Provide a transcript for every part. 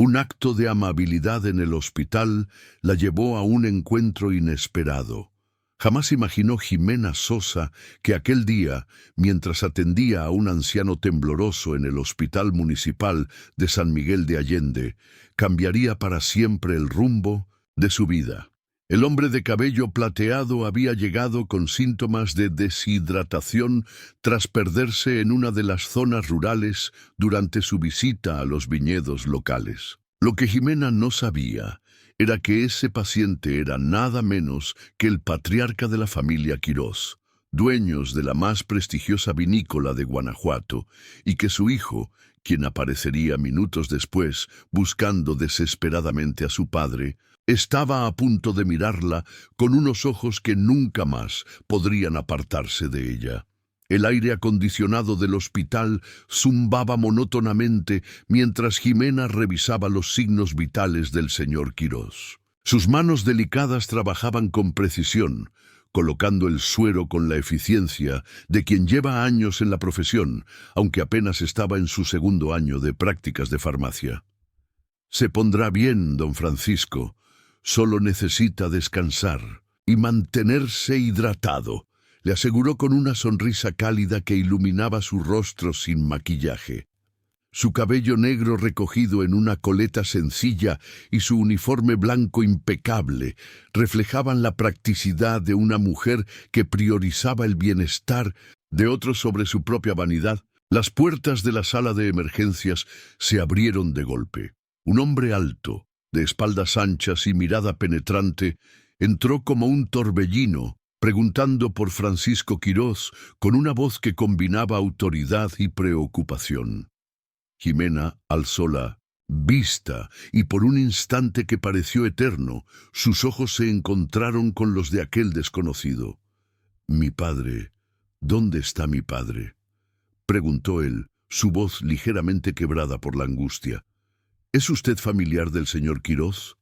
Un acto de amabilidad en el hospital la llevó a un encuentro inesperado. Jamás imaginó Ximena Sosa que aquel día, mientras atendía a un anciano tembloroso en el Hospital Municipal de San Miguel de Allende, cambiaría para siempre el rumbo de su vida. El hombre de cabello plateado había llegado con síntomas de deshidratación tras perderse en una de las zonas rurales durante su visita a los viñedos locales. Lo que Ximena no sabía era que ese paciente era nada menos que el patriarca de la familia Quirós, dueños de la más prestigiosa vinícola de Guanajuato, y que su hijo, quien aparecería minutos después buscando desesperadamente a su padre, estaba a punto de mirarla con unos ojos que nunca más podrían apartarse de ella. El aire acondicionado del hospital zumbaba monótonamente mientras Ximena revisaba los signos vitales del señor Quirós. Sus manos delicadas trabajaban con precisión, colocando el suero con la eficiencia de quien lleva años en la profesión, aunque apenas estaba en su segundo año de prácticas de farmacia. «Se pondrá bien, don Francisco. Solo necesita descansar y mantenerse hidratado», le aseguró con una sonrisa cálida que iluminaba su rostro sin maquillaje. Su cabello negro recogido en una coleta sencilla y su uniforme blanco impecable reflejaban la practicidad de una mujer que priorizaba el bienestar de otros sobre su propia vanidad. Las puertas de la sala de emergencias se abrieron de golpe. Un hombre alto, de espaldas anchas y mirada penetrante, entró como un torbellino, preguntando por Francisco Quirós con una voz que combinaba autoridad y preocupación. Ximena alzó la vista y por un instante que pareció eterno, sus ojos se encontraron con los de aquel desconocido. «Mi padre, ¿dónde está mi padre?», preguntó él, su voz ligeramente quebrada por la angustia. «¿Es usted familiar del señor Quirós?»,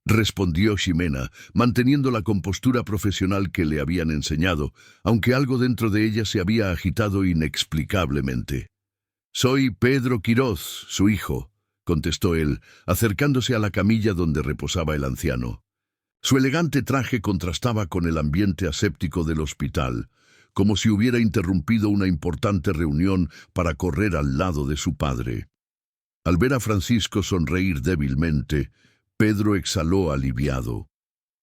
respondió Ximena, manteniendo la compostura profesional que le habían enseñado, aunque algo dentro de ella se había agitado inexplicablemente. «Soy Pedro Quirós, su hijo», contestó él, acercándose a la camilla donde reposaba el anciano. Su elegante traje contrastaba con el ambiente aséptico del hospital, como si hubiera interrumpido una importante reunión para correr al lado de su padre. Al ver a Francisco sonreír débilmente, Pedro exhaló aliviado.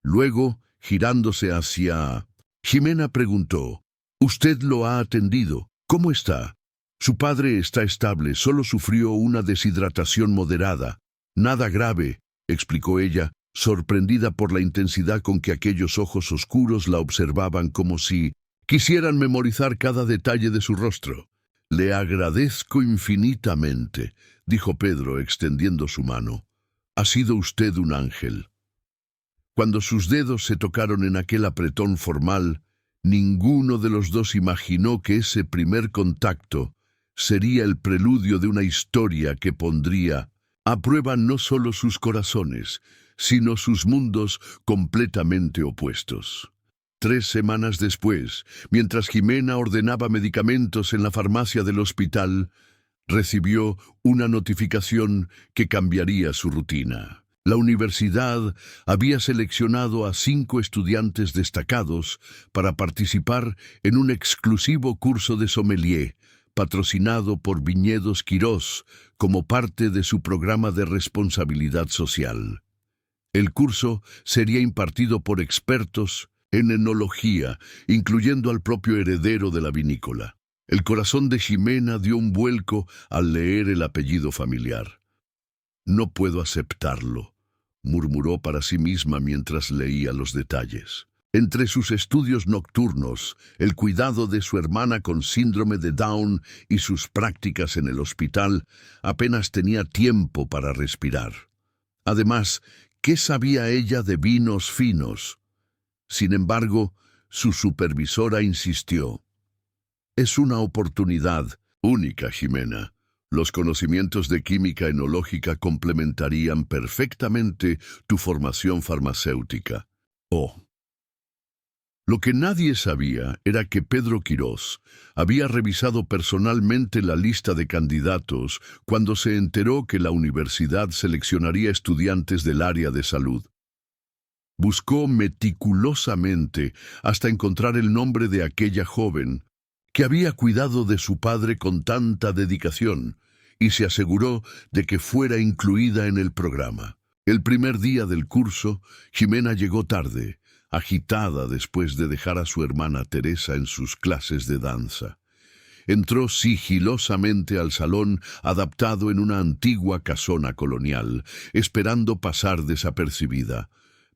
Luego, girándose hacia Ximena, preguntó: «¿Usted lo ha atendido? ¿Cómo está?». «Su padre está estable, solo sufrió una deshidratación moderada. Nada grave», explicó ella, sorprendida por la intensidad con que aquellos ojos oscuros la observaban como si quisieran memorizar cada detalle de su rostro. «Le agradezco infinitamente», dijo Pedro extendiendo su mano. «Ha sido usted un ángel». Cuando sus dedos se tocaron en aquel apretón formal, ninguno de los dos imaginó que ese primer contacto sería el preludio de una historia que pondría a prueba no solo sus corazones, sino sus mundos completamente opuestos. 3 semanas después, mientras Ximena ordenaba medicamentos en la farmacia del hospital, recibió una notificación que cambiaría su rutina. La universidad había seleccionado a 5 estudiantes destacados para participar en un exclusivo curso de sommelier, patrocinado por Viñedos Quirós como parte de su programa de responsabilidad social. El curso sería impartido por expertos en enología, incluyendo al propio heredero de la vinícola. El corazón de Ximena dio un vuelco al leer el apellido familiar. «No puedo aceptarlo», murmuró para sí misma mientras leía los detalles. Entre sus estudios nocturnos, el cuidado de su hermana con síndrome de Down y sus prácticas en el hospital, apenas tenía tiempo para respirar. Además, ¿qué sabía ella de vinos finos? Sin embargo, su supervisora insistió: «Es una oportunidad única, Ximena. Los conocimientos de química enológica complementarían perfectamente tu formación farmacéutica». «Oh». Lo que nadie sabía era que Pedro Quirós había revisado personalmente la lista de candidatos cuando se enteró que la universidad seleccionaría estudiantes del área de salud. Buscó meticulosamente hasta encontrar el nombre de aquella joven que había cuidado de su padre con tanta dedicación y se aseguró de que fuera incluida en el programa. El primer día del curso, Ximena llegó tarde, agitada después de dejar a su hermana Teresa en sus clases de danza. Entró sigilosamente al salón adaptado en una antigua casona colonial, esperando pasar desapercibida.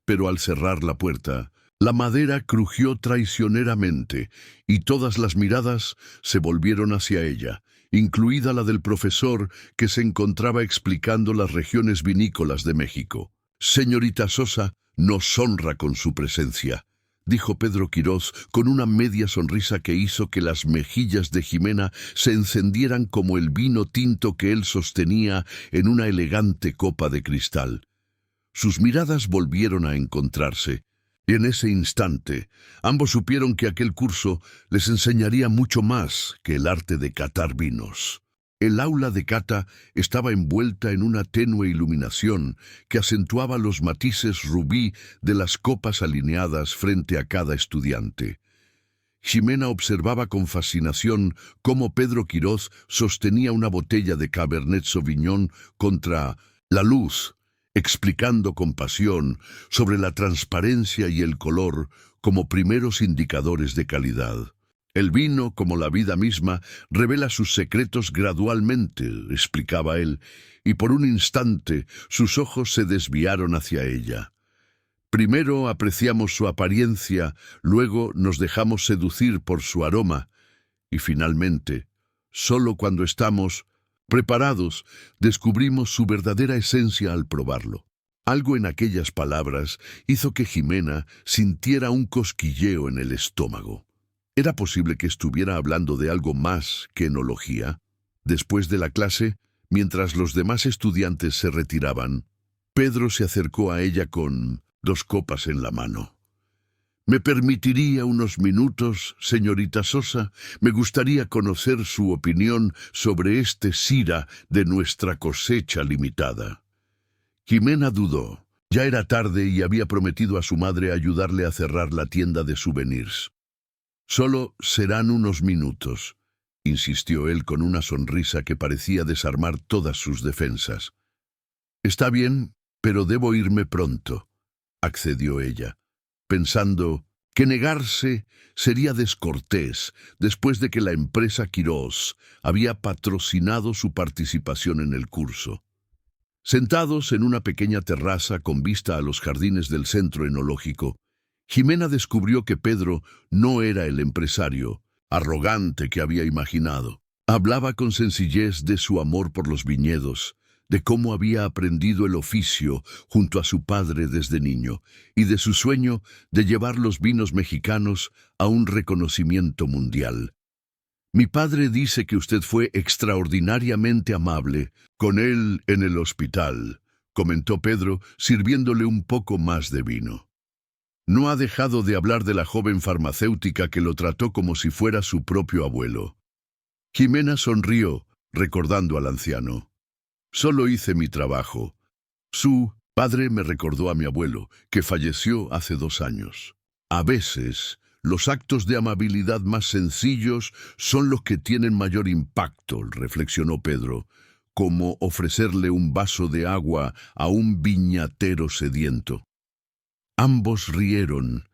Pero al cerrar la puerta, la madera crujió traicioneramente y todas las miradas se volvieron hacia ella, incluida la del profesor que se encontraba explicando las regiones vinícolas de México. «Señorita Sosa nos honra con su presencia», dijo Pedro Quirós con una media sonrisa que hizo que las mejillas de Ximena se encendieran como el vino tinto que él sostenía en una elegante copa de cristal. Sus miradas volvieron a encontrarse, y en ese instante ambos supieron que aquel curso les enseñaría mucho más que el arte de catar vinos. El aula de cata estaba envuelta en una tenue iluminación que acentuaba los matices rubí de las copas alineadas frente a cada estudiante. Ximena observaba con fascinación cómo Pedro Quirós sostenía una botella de Cabernet Sauvignon contra la luz, explicando con pasión sobre la transparencia y el color como primeros indicadores de calidad. El vino, como la vida misma, revela sus secretos gradualmente, explicaba él, y por un instante sus ojos se desviaron hacia ella. Primero apreciamos su apariencia, luego nos dejamos seducir por su aroma, y finalmente, solo cuando estamos preparados, descubrimos su verdadera esencia al probarlo. Algo en aquellas palabras hizo que Ximena sintiera un cosquilleo en el estómago. ¿Era posible que estuviera hablando de algo más que enología? Después de la clase, mientras los demás estudiantes se retiraban, Pedro se acercó a ella con 2 copas en la mano. ¿Me permitiría unos minutos, señorita Sosa? Me gustaría conocer su opinión sobre este sira de nuestra cosecha limitada. Ximena dudó. Ya era tarde y había prometido a su madre ayudarle a cerrar la tienda de souvenirs. «Solo serán unos minutos», insistió él con una sonrisa que parecía desarmar todas sus defensas. «Está bien, pero debo irme pronto», accedió ella, pensando que negarse sería descortés después de que la empresa Quirós había patrocinado su participación en el curso. Sentados en una pequeña terraza con vista a los jardines del centro enológico, Ximena descubrió que Pedro no era el empresario arrogante que había imaginado. Hablaba con sencillez de su amor por los viñedos, de cómo había aprendido el oficio junto a su padre desde niño, y de su sueño de llevar los vinos mexicanos a un reconocimiento mundial. «Mi padre dice que usted fue extraordinariamente amable con él en el hospital», comentó Pedro, sirviéndole un poco más de vino. No ha dejado de hablar de la joven farmacéutica que lo trató como si fuera su propio abuelo. Ximena sonrió, recordando al anciano. «Solo hice mi trabajo. Su padre me recordó a mi abuelo, que falleció hace 2 años. A veces, los actos de amabilidad más sencillos son los que tienen mayor impacto», reflexionó Pedro, como ofrecerle un vaso de agua a un viñatero sediento. Ambos rieron,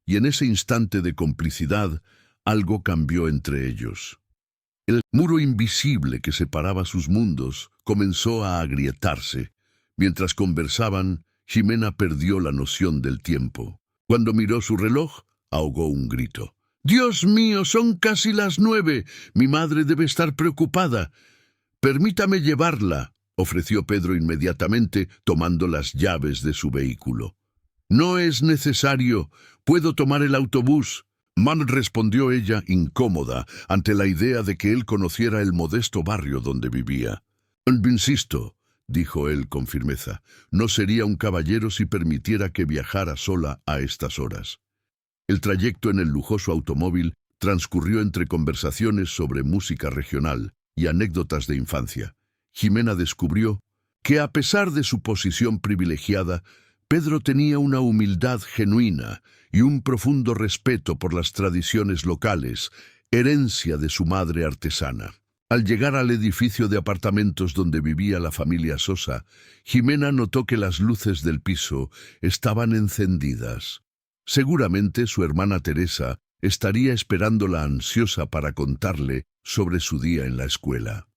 y en ese instante de complicidad, algo cambió entre ellos. El muro invisible que separaba sus mundos comenzó a agrietarse. Mientras conversaban, Ximena perdió la noción del tiempo. Cuando miró su reloj, ahogó un grito. «¡Dios mío, son casi las 9! Mi madre debe estar preocupada». «Permítame llevarla», ofreció Pedro inmediatamente, tomando las llaves de su vehículo. «No es necesario. Puedo tomar el autobús», respondió ella, incómoda, ante la idea de que él conociera el modesto barrio donde vivía. «Insisto», dijo él con firmeza, «no sería un caballero si permitiera que viajara sola a estas horas». El trayecto en el lujoso automóvil transcurrió entre conversaciones sobre música regional y anécdotas de infancia. Jimena descubrió que, a pesar de su posición privilegiada, Pedro tenía una humildad genuina y un profundo respeto por las tradiciones locales, herencia de su madre artesana. Al llegar al edificio de apartamentos donde vivía la familia Sosa, Jimena notó que las luces del piso estaban encendidas. Seguramente su hermana Teresa estaría esperándola ansiosa para contarle sobre su día en la escuela.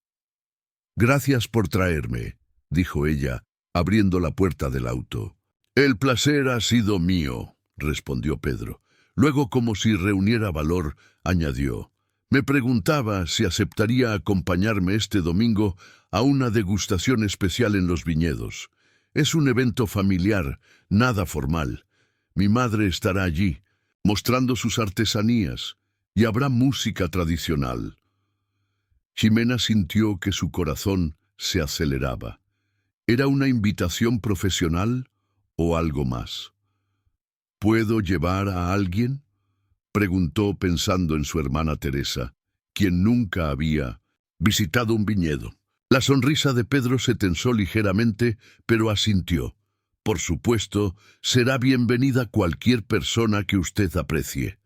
«Gracias por traerme», dijo ella, abriendo la puerta del auto. «El placer ha sido mío», respondió Pedro. Luego, como si reuniera valor, añadió: «Me preguntaba si aceptaría acompañarme este domingo a una degustación especial en los viñedos. Es un evento familiar, nada formal. Mi madre estará allí, mostrando sus artesanías, y habrá música tradicional». Jimena sintió que su corazón se aceleraba. ¿Era una invitación profesional o algo más? «¿Puedo llevar a alguien?», preguntó pensando en su hermana Teresa, quien nunca había visitado un viñedo. La sonrisa de Pedro se tensó ligeramente, pero asintió. «Por supuesto, será bienvenida cualquier persona que usted aprecie».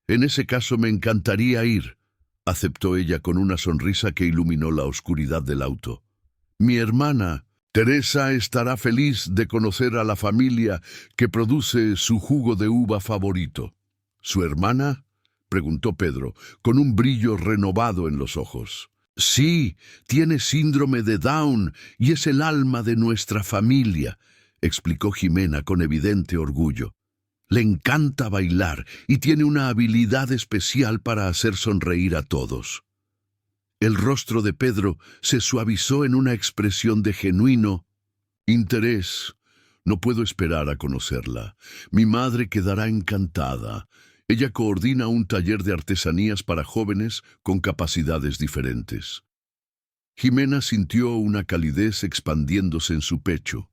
«En ese caso me encantaría ir», aceptó ella con una sonrisa que iluminó la oscuridad del auto. «Mi hermana Teresa estará feliz de conocer a la familia que produce su jugo de uva favorito». «¿Su hermana?», preguntó Pedro, con un brillo renovado en los ojos. «Sí, tiene síndrome de Down y es el alma de nuestra familia», explicó Jimena con evidente orgullo. «Le encanta bailar y tiene una habilidad especial para hacer sonreír a todos». El rostro de Pedro se suavizó en una expresión de genuino interés. «No puedo esperar a conocerla. Mi madre quedará encantada. Ella coordina un taller de artesanías para jóvenes con capacidades diferentes». Jimena sintió una calidez expandiéndose en su pecho.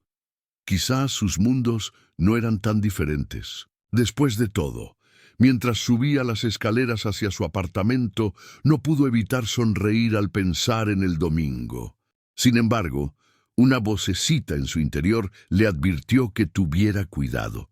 Quizás sus mundos no eran tan diferentes. Después de todo, mientras subía las escaleras hacia su apartamento, no pudo evitar sonreír al pensar en el domingo. Sin embargo, una vocecita en su interior le advirtió que tuviera cuidado.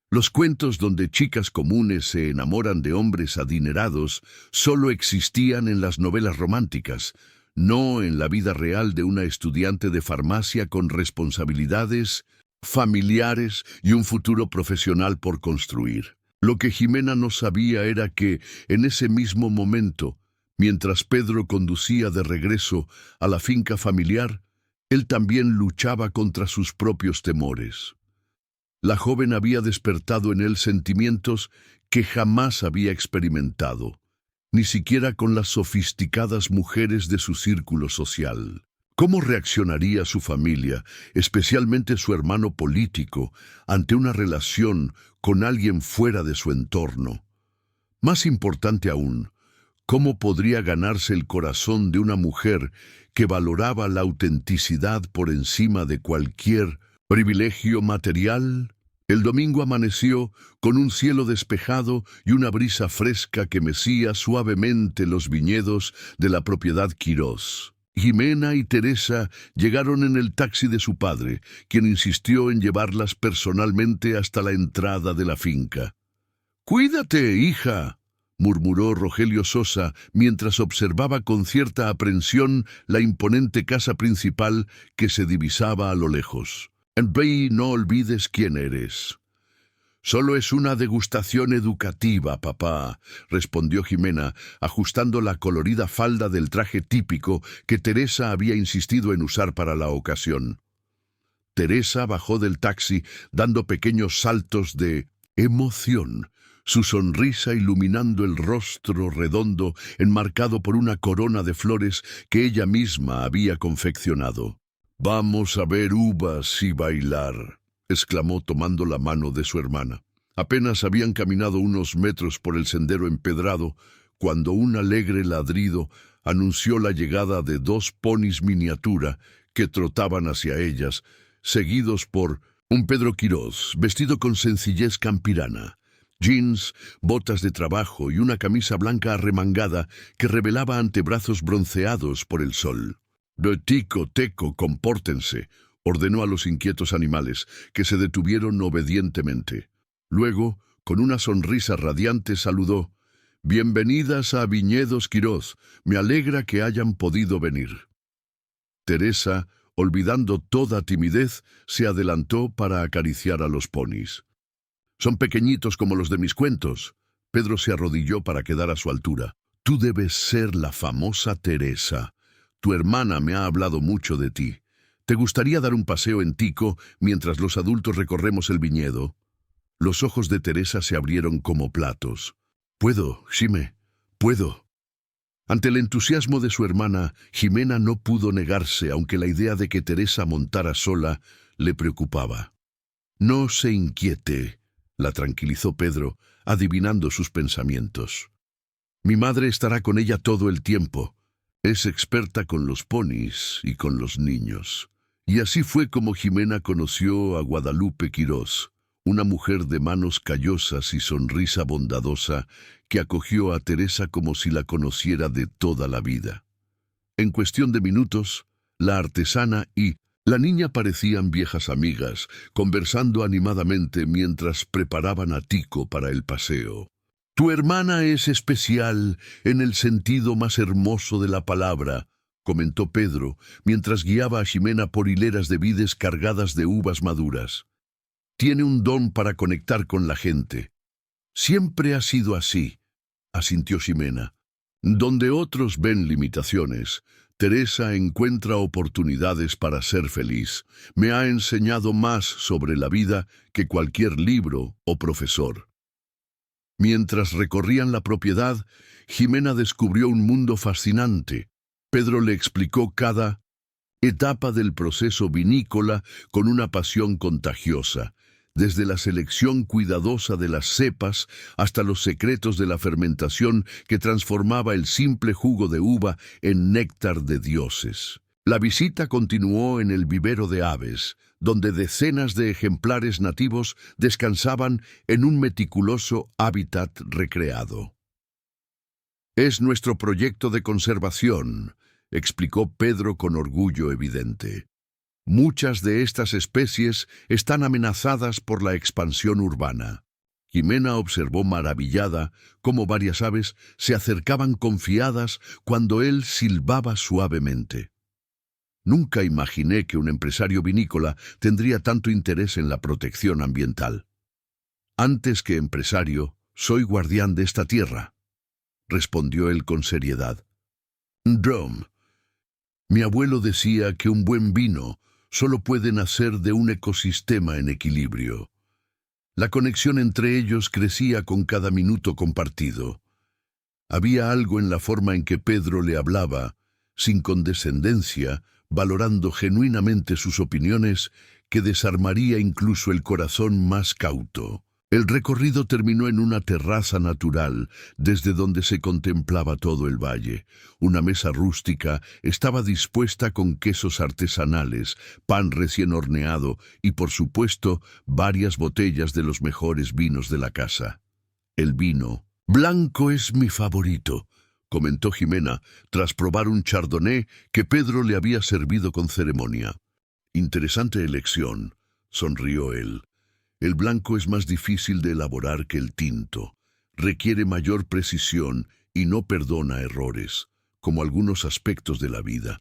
Los cuentos donde chicas comunes se enamoran de hombres adinerados solo existían en las novelas románticas, no en la vida real de una estudiante de farmacia con responsabilidades familiares y un futuro profesional por construir. Lo que Jimena no sabía era que, en ese mismo momento, mientras Pedro conducía de regreso a la finca familiar, él también luchaba contra sus propios temores. La joven había despertado en él sentimientos que jamás había experimentado, ni siquiera con las sofisticadas mujeres de su círculo social. ¿Cómo reaccionaría su familia, especialmente su hermano político, ante una relación con alguien fuera de su entorno? Más importante aún, ¿cómo podría ganarse el corazón de una mujer que valoraba la autenticidad por encima de cualquier privilegio material? El domingo amaneció con un cielo despejado y una brisa fresca que mecía suavemente los viñedos de la propiedad Quirós. Jimena y Teresa llegaron en el taxi de su padre, quien insistió en llevarlas personalmente hasta la entrada de la finca. «Cuídate, hija», murmuró Rogelio Sosa mientras observaba con cierta aprensión la imponente casa principal que se divisaba a lo lejos. «Ve y no olvides quién eres». «Solo es una degustación educativa, papá», respondió Jimena, ajustando la colorida falda del traje típico que Teresa había insistido en usar para la ocasión. Teresa bajó del taxi dando pequeños saltos de emoción, su sonrisa iluminando el rostro redondo enmarcado por una corona de flores que ella misma había confeccionado. «Vamos a ver uvas y bailar», exclamó tomando la mano de su hermana. Apenas habían caminado unos metros por el sendero empedrado cuando un alegre ladrido anunció la llegada de 2 ponis miniatura que trotaban hacia ellas, seguidos por un Pedro Quirós, vestido con sencillez campirana. jeans, botas de trabajo y una camisa blanca arremangada que revelaba antebrazos bronceados por el sol. «De tico, teco, compórtense», ordenó a los inquietos animales, que se detuvieron obedientemente. Luego, con una sonrisa radiante, saludó: «Bienvenidas a Viñedos Quirós, me alegra que hayan podido venir». Teresa, olvidando toda timidez, se adelantó para acariciar a los ponis. «Son pequeñitos como los de mis cuentos». Pedro se arrodilló para quedar a su altura. «Tú debes ser la famosa Teresa. Tu hermana me ha hablado mucho de ti. ¿Te gustaría dar un paseo en Tico mientras los adultos recorremos el viñedo?» Los ojos de Teresa se abrieron como platos. «Puedo, Xime, puedo». Ante el entusiasmo de su hermana, Ximena no pudo negarse, aunque la idea de que Teresa montara sola le preocupaba. «No se inquiete», la tranquilizó Pedro, adivinando sus pensamientos. «Mi madre estará con ella todo el tiempo. Es experta con los ponis y con los niños». Y así fue como Ximena conoció a Guadalupe Quirós, una mujer de manos callosas y sonrisa bondadosa que acogió a Teresa como si la conociera de toda la vida. En cuestión de minutos, la artesana y la niña parecían viejas amigas, conversando animadamente mientras preparaban a Tico para el paseo. «Tu hermana es especial en el sentido más hermoso de la palabra», comentó Pedro, mientras guiaba a Ximena por hileras de vides cargadas de uvas maduras. «Tiene un don para conectar con la gente». «Siempre ha sido así», asintió Ximena. «Donde otros ven limitaciones, Teresa encuentra oportunidades para ser feliz. Me ha enseñado más sobre la vida que cualquier libro o profesor». Mientras recorrían la propiedad, Ximena descubrió un mundo fascinante. Pedro le explicó cada etapa del proceso vinícola con una pasión contagiosa, desde la selección cuidadosa de las cepas hasta los secretos de la fermentación que transformaba el simple jugo de uva en néctar de dioses. La visita continuó en el vivero de aves, donde decenas de ejemplares nativos descansaban en un meticuloso hábitat recreado. «Es nuestro proyecto de conservación», explicó Pedro con orgullo evidente. «Muchas de estas especies están amenazadas por la expansión urbana». Ximena observó maravillada cómo varias aves se acercaban confiadas cuando él silbaba suavemente. «Nunca imaginé que un empresario vinícola tendría tanto interés en la protección ambiental». «Antes que empresario, soy guardián de esta tierra», respondió él con seriedad. «Drum. Mi abuelo decía que un buen vino solo puede nacer de un ecosistema en equilibrio». La conexión entre ellos crecía con cada minuto compartido. Había algo en la forma en que Pedro le hablaba, sin condescendencia, valorando genuinamente sus opiniones, que desarmaría incluso el corazón más cauto. El recorrido terminó en una terraza natural, desde donde se contemplaba todo el valle. Una mesa rústica estaba dispuesta con quesos artesanales, pan recién horneado y, por supuesto, varias botellas de los mejores vinos de la casa. «El vino blanco es mi favorito», comentó Ximena, tras probar un chardonnay que Pedro le había servido con ceremonia. «Interesante elección», sonrió él. «El blanco es más difícil de elaborar que el tinto. Requiere mayor precisión y no perdona errores, como algunos aspectos de la vida».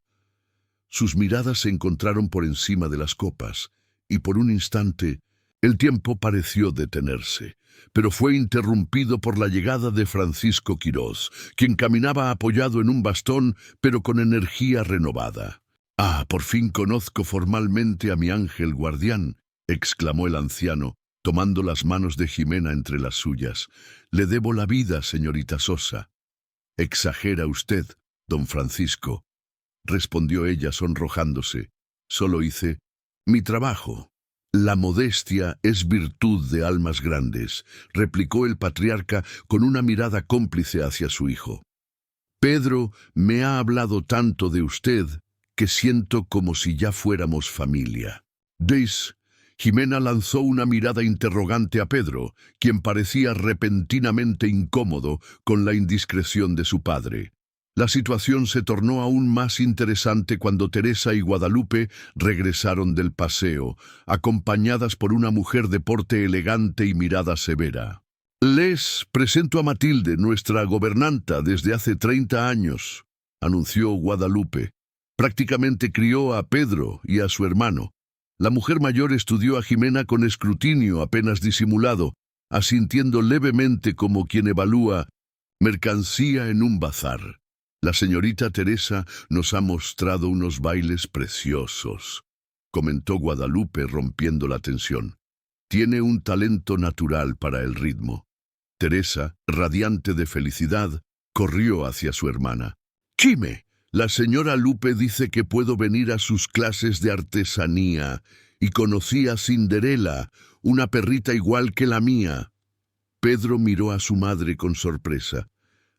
Sus miradas se encontraron por encima de las copas, y por un instante el tiempo pareció detenerse, pero fue interrumpido por la llegada de Francisco Quirós, quien caminaba apoyado en un bastón, pero con energía renovada. «Ah, por fin conozco formalmente a mi ángel guardián», exclamó el anciano, tomando las manos de Ximena entre las suyas. «Le debo la vida, señorita Sosa». «Exagera usted, don Francisco», respondió ella sonrojándose. «Solo hice mi trabajo». «La modestia es virtud de almas grandes», replicó el patriarca con una mirada cómplice hacia su hijo. «Pedro me ha hablado tanto de usted que siento como si ya fuéramos familia». Jimena lanzó una mirada interrogante a Pedro, quien parecía repentinamente incómodo con la indiscreción de su padre. La situación se tornó aún más interesante cuando Teresa y Guadalupe regresaron del paseo, acompañadas por una mujer de porte elegante y mirada severa. «Les presento a Matilde, nuestra gobernanta desde hace 30 años», anunció Guadalupe. Prácticamente crió a Pedro y a su hermano. La mujer mayor estudió a Jimena con escrutinio apenas disimulado, asintiendo levemente como quien evalúa mercancía en un bazar. «La señorita Teresa nos ha mostrado unos bailes preciosos», comentó Guadalupe rompiendo la tensión. «Tiene un talento natural para el ritmo». Teresa, radiante de felicidad, corrió hacia su hermana. «Chime, la señora Lupe dice que puedo venir a sus clases de artesanía, y conocí a Cinderela, una perrita igual que la mía». Pedro miró a su madre con sorpresa.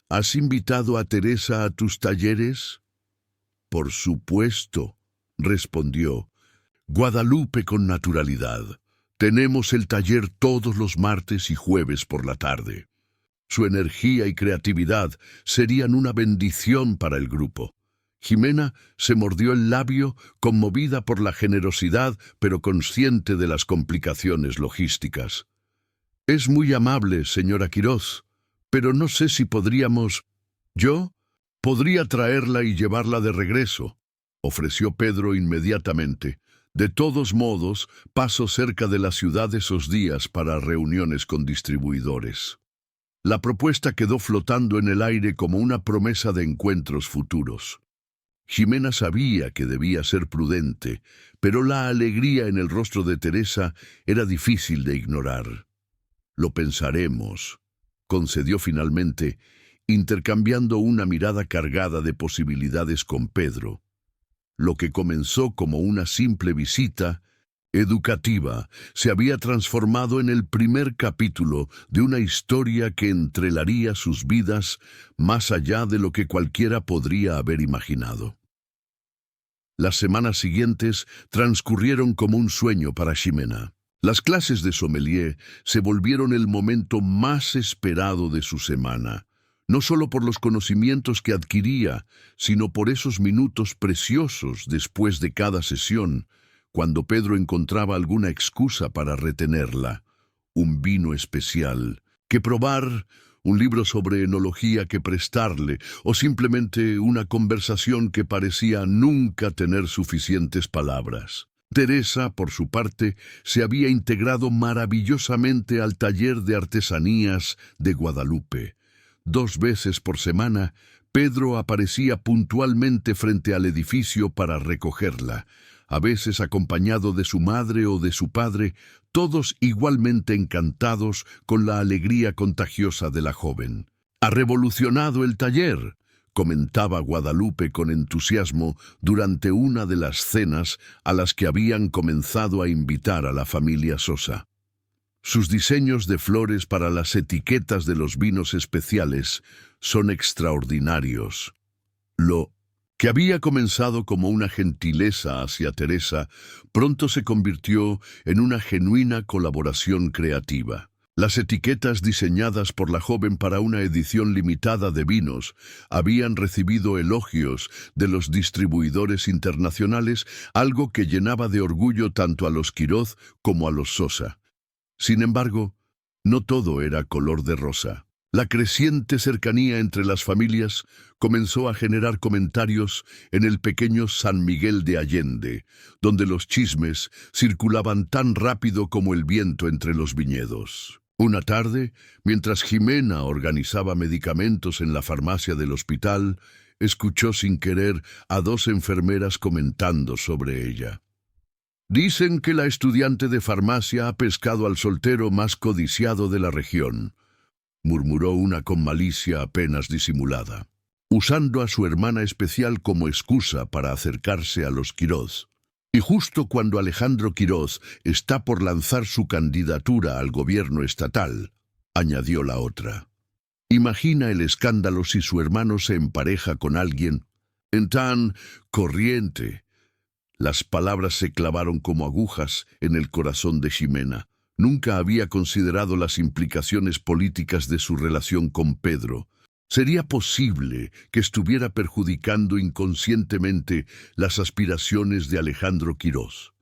«¿Has invitado a Teresa a tus talleres?» «Por supuesto», respondió Guadalupe con naturalidad. «Tenemos el taller todos los martes y jueves por la tarde». Su energía y creatividad serían una bendición para el grupo. Jimena se mordió el labio, conmovida por la generosidad, pero consciente de las complicaciones logísticas. «Es muy amable, señora Quirós, pero no sé si podríamos...» «Yo podría traerla y llevarla de regreso», ofreció Pedro inmediatamente. «De todos modos, paso cerca de la ciudad esos días para reuniones con distribuidores». La propuesta quedó flotando en el aire como una promesa de encuentros futuros. Jimena sabía que debía ser prudente, pero la alegría en el rostro de Teresa era difícil de ignorar. «Lo pensaremos», concedió finalmente, intercambiando una mirada cargada de posibilidades con Pedro. Lo que comenzó como una simple visita educativa se había transformado en el primer capítulo de una historia que entrelaría sus vidas más allá de lo que cualquiera podría haber imaginado. Las semanas siguientes transcurrieron como un sueño para Ximena. Las clases de sommelier se volvieron el momento más esperado de su semana, no solo por los conocimientos que adquiría, sino por esos minutos preciosos después de cada sesión, cuando Pedro encontraba alguna excusa para retenerla, un vino especial que probar, un libro sobre enología que prestarle, o simplemente una conversación que parecía nunca tener suficientes palabras. Teresa, por su parte, se había integrado maravillosamente al taller de artesanías de Guadalupe. 2 veces por semana, Pedro aparecía puntualmente frente al edificio para recogerla, a veces acompañado de su madre o de su padre, todos igualmente encantados con la alegría contagiosa de la joven. «Ha revolucionado el taller», comentaba Guadalupe con entusiasmo durante una de las cenas a las que habían comenzado a invitar a la familia Sosa. Sus diseños de flores para las etiquetas de los vinos especiales son extraordinarios. Lo que había comenzado como una gentileza hacia Teresa, pronto se convirtió en una genuina colaboración creativa. Las etiquetas diseñadas por la joven para una edición limitada de vinos habían recibido elogios de los distribuidores internacionales, algo que llenaba de orgullo tanto a los Quirós como a los Sosa. Sin embargo, no todo era color de rosa. La creciente cercanía entre las familias comenzó a generar comentarios en el pequeño San Miguel de Allende, donde los chismes circulaban tan rápido como el viento entre los viñedos. Una tarde, mientras Jimena organizaba medicamentos en la farmacia del hospital, escuchó sin querer a 2 enfermeras comentando sobre ella. «Dicen que la estudiante de farmacia ha pescado al soltero más codiciado de la región», murmuró una con malicia apenas disimulada, usando a su hermana especial como excusa para acercarse a los Quirós. «Y justo cuando Alejandro Quirós está por lanzar su candidatura al gobierno estatal», añadió la otra. «Imagina el escándalo si su hermano se empareja con alguien en tan corriente». Las palabras se clavaron como agujas en el corazón de Ximena. Nunca había considerado las implicaciones políticas de su relación con Pedro. ¿Sería posible que estuviera perjudicando inconscientemente las aspiraciones de Alejandro Quirós?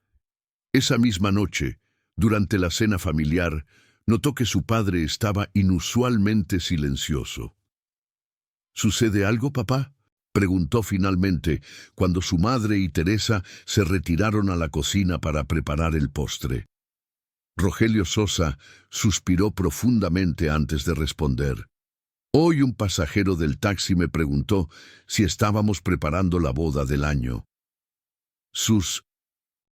Esa misma noche, durante la cena familiar, notó que su padre estaba inusualmente silencioso. ¿Sucede algo, papá?, preguntó finalmente, cuando su madre y Teresa se retiraron a la cocina para preparar el postre. Rogelio Sosa suspiró profundamente antes de responder. Hoy un pasajero del taxi me preguntó si estábamos preparando la boda del año. Sus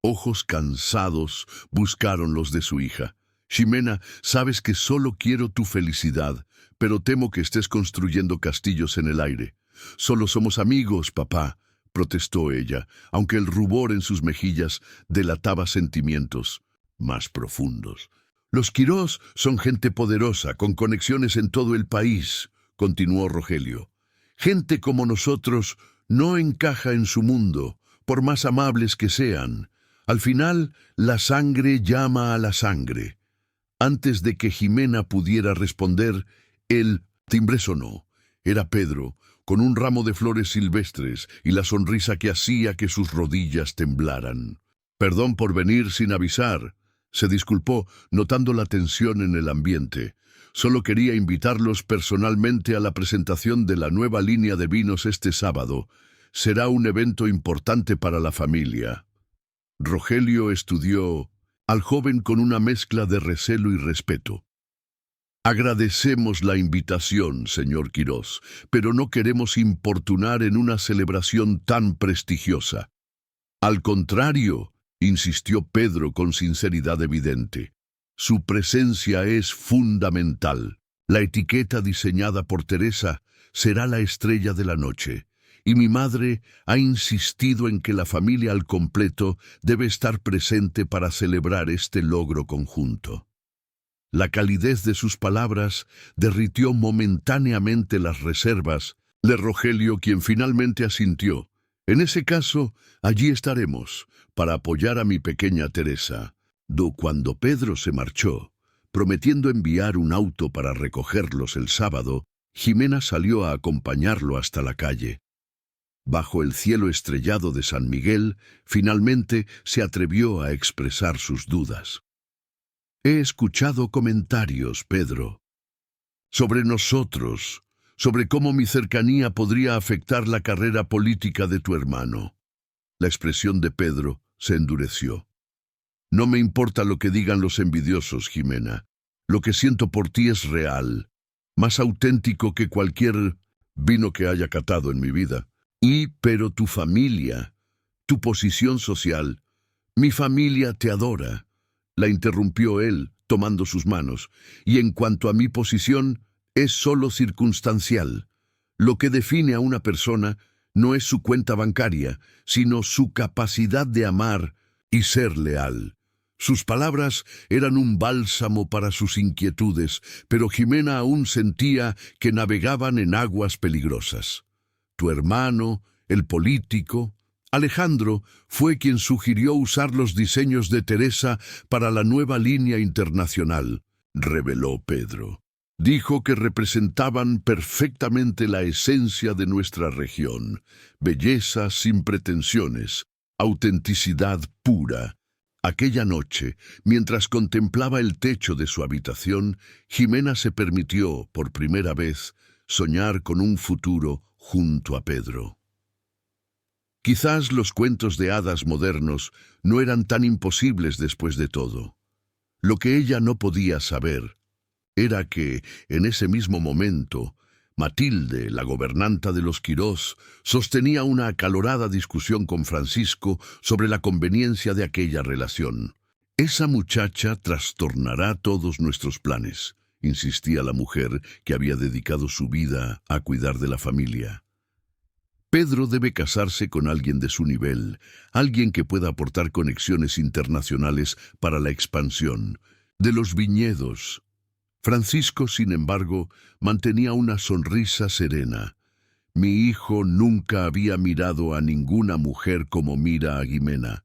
ojos cansados buscaron los de su hija. Ximena, sabes que solo quiero tu felicidad, pero temo que estés construyendo castillos en el aire. Solo somos amigos, papá, protestó ella, aunque el rubor en sus mejillas delataba sentimientos más profundos. Los Quirós son gente poderosa, con conexiones en todo el país, continuó Rogelio. Gente como nosotros no encaja en su mundo, por más amables que sean. Al final, la sangre llama a la sangre. Antes de que Ximena pudiera responder, el timbre sonó. Era Pedro, con un ramo de flores silvestres y la sonrisa que hacía que sus rodillas temblaran. Perdón por venir sin avisar, se disculpó, notando la tensión en el ambiente. Solo quería invitarlos personalmente a la presentación de la nueva línea de vinos este sábado. Será un evento importante para la familia. Rogelio estudió al joven con una mezcla de recelo y respeto. Agradecemos la invitación, señor Quirós, pero no queremos importunar en una celebración tan prestigiosa. Al contrario, insistió Pedro con sinceridad evidente. Su presencia es fundamental. La etiqueta diseñada por Teresa será la estrella de la noche, y mi madre ha insistido en que la familia al completo debe estar presente para celebrar este logro conjunto. La calidez de sus palabras derritió momentáneamente las reservas de Rogelio, quien finalmente asintió. En ese caso, allí estaremos, para apoyar a mi pequeña Teresa. Cuando Pedro se marchó, prometiendo enviar un auto para recogerlos el sábado, Ximena salió a acompañarlo hasta la calle. Bajo el cielo estrellado de San Miguel, finalmente se atrevió a expresar sus dudas. He escuchado comentarios, Pedro, sobre nosotros, sobre cómo mi cercanía podría afectar la carrera política de tu hermano. La expresión de Pedro se endureció. No me importa lo que digan los envidiosos, Ximena. Lo que siento por ti es real, más auténtico que cualquier vino que haya catado en mi vida. Pero tu familia, tu posición social, mi familia te adora, la interrumpió él, tomando sus manos, y en cuanto a mi posición, es solo circunstancial. Lo que define a una persona no es su cuenta bancaria, sino su capacidad de amar y ser leal. Sus palabras eran un bálsamo para sus inquietudes, pero Ximena aún sentía que navegaban en aguas peligrosas. Tu hermano, el político, Alejandro, fue quien sugirió usar los diseños de Teresa para la nueva línea internacional, reveló Pedro. Dijo que representaban perfectamente la esencia de nuestra región, belleza sin pretensiones, autenticidad pura. Aquella noche, mientras contemplaba el techo de su habitación, Ximena se permitió, por primera vez, soñar con un futuro junto a Pedro. Quizás los cuentos de hadas modernos no eran tan imposibles después de todo. Lo que ella no podía saber era que, en ese mismo momento, Matilde, la gobernanta de los Quirós, sostenía una acalorada discusión con Francisco sobre la conveniencia de aquella relación. Esa muchacha trastornará todos nuestros planes, insistía la mujer que había dedicado su vida a cuidar de la familia. Pedro debe casarse con alguien de su nivel, alguien que pueda aportar conexiones internacionales para la expansión de los viñedos. Francisco, sin embargo, mantenía una sonrisa serena. Mi hijo nunca había mirado a ninguna mujer como mira a Jimena.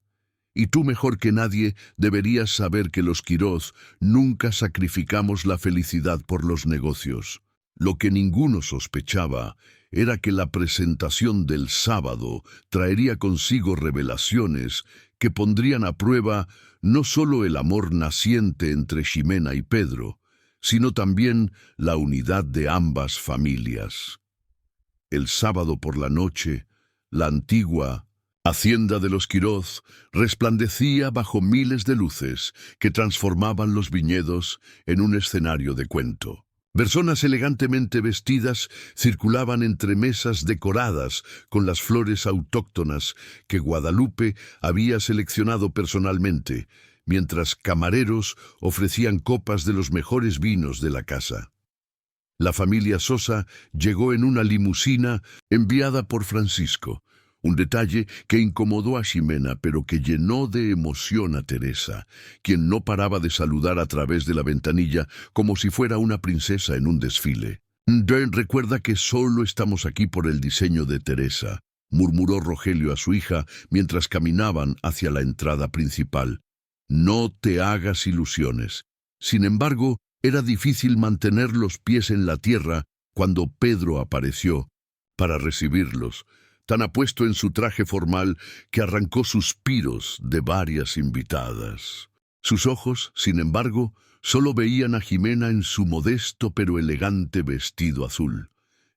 Y tú mejor que nadie deberías saber que los Quirós nunca sacrificamos la felicidad por los negocios. Lo que ninguno sospechaba era que la presentación del sábado traería consigo revelaciones que pondrían a prueba no solo el amor naciente entre Ximena y Pedro, sino también la unidad de ambas familias. El sábado por la noche, la antigua hacienda de los Quirós resplandecía bajo miles de luces que transformaban los viñedos en un escenario de cuento. Personas elegantemente vestidas circulaban entre mesas decoradas con las flores autóctonas que Guadalupe había seleccionado personalmente, mientras camareros ofrecían copas de los mejores vinos de la casa. La familia Sosa llegó en una limusina enviada por Francisco, un detalle que incomodó a Ximena, pero que llenó de emoción a Teresa, quien no paraba de saludar a través de la ventanilla como si fuera una princesa en un desfile. Recuerda que solo estamos aquí por el diseño de Teresa, murmuró Rogelio a su hija mientras caminaban hacia la entrada principal. No te hagas ilusiones. Sin embargo, era difícil mantener los pies en la tierra cuando Pedro apareció para recibirlos, tan apuesto en su traje formal que arrancó suspiros de varias invitadas. Sus ojos, sin embargo, solo veían a Ximena en su modesto pero elegante vestido azul.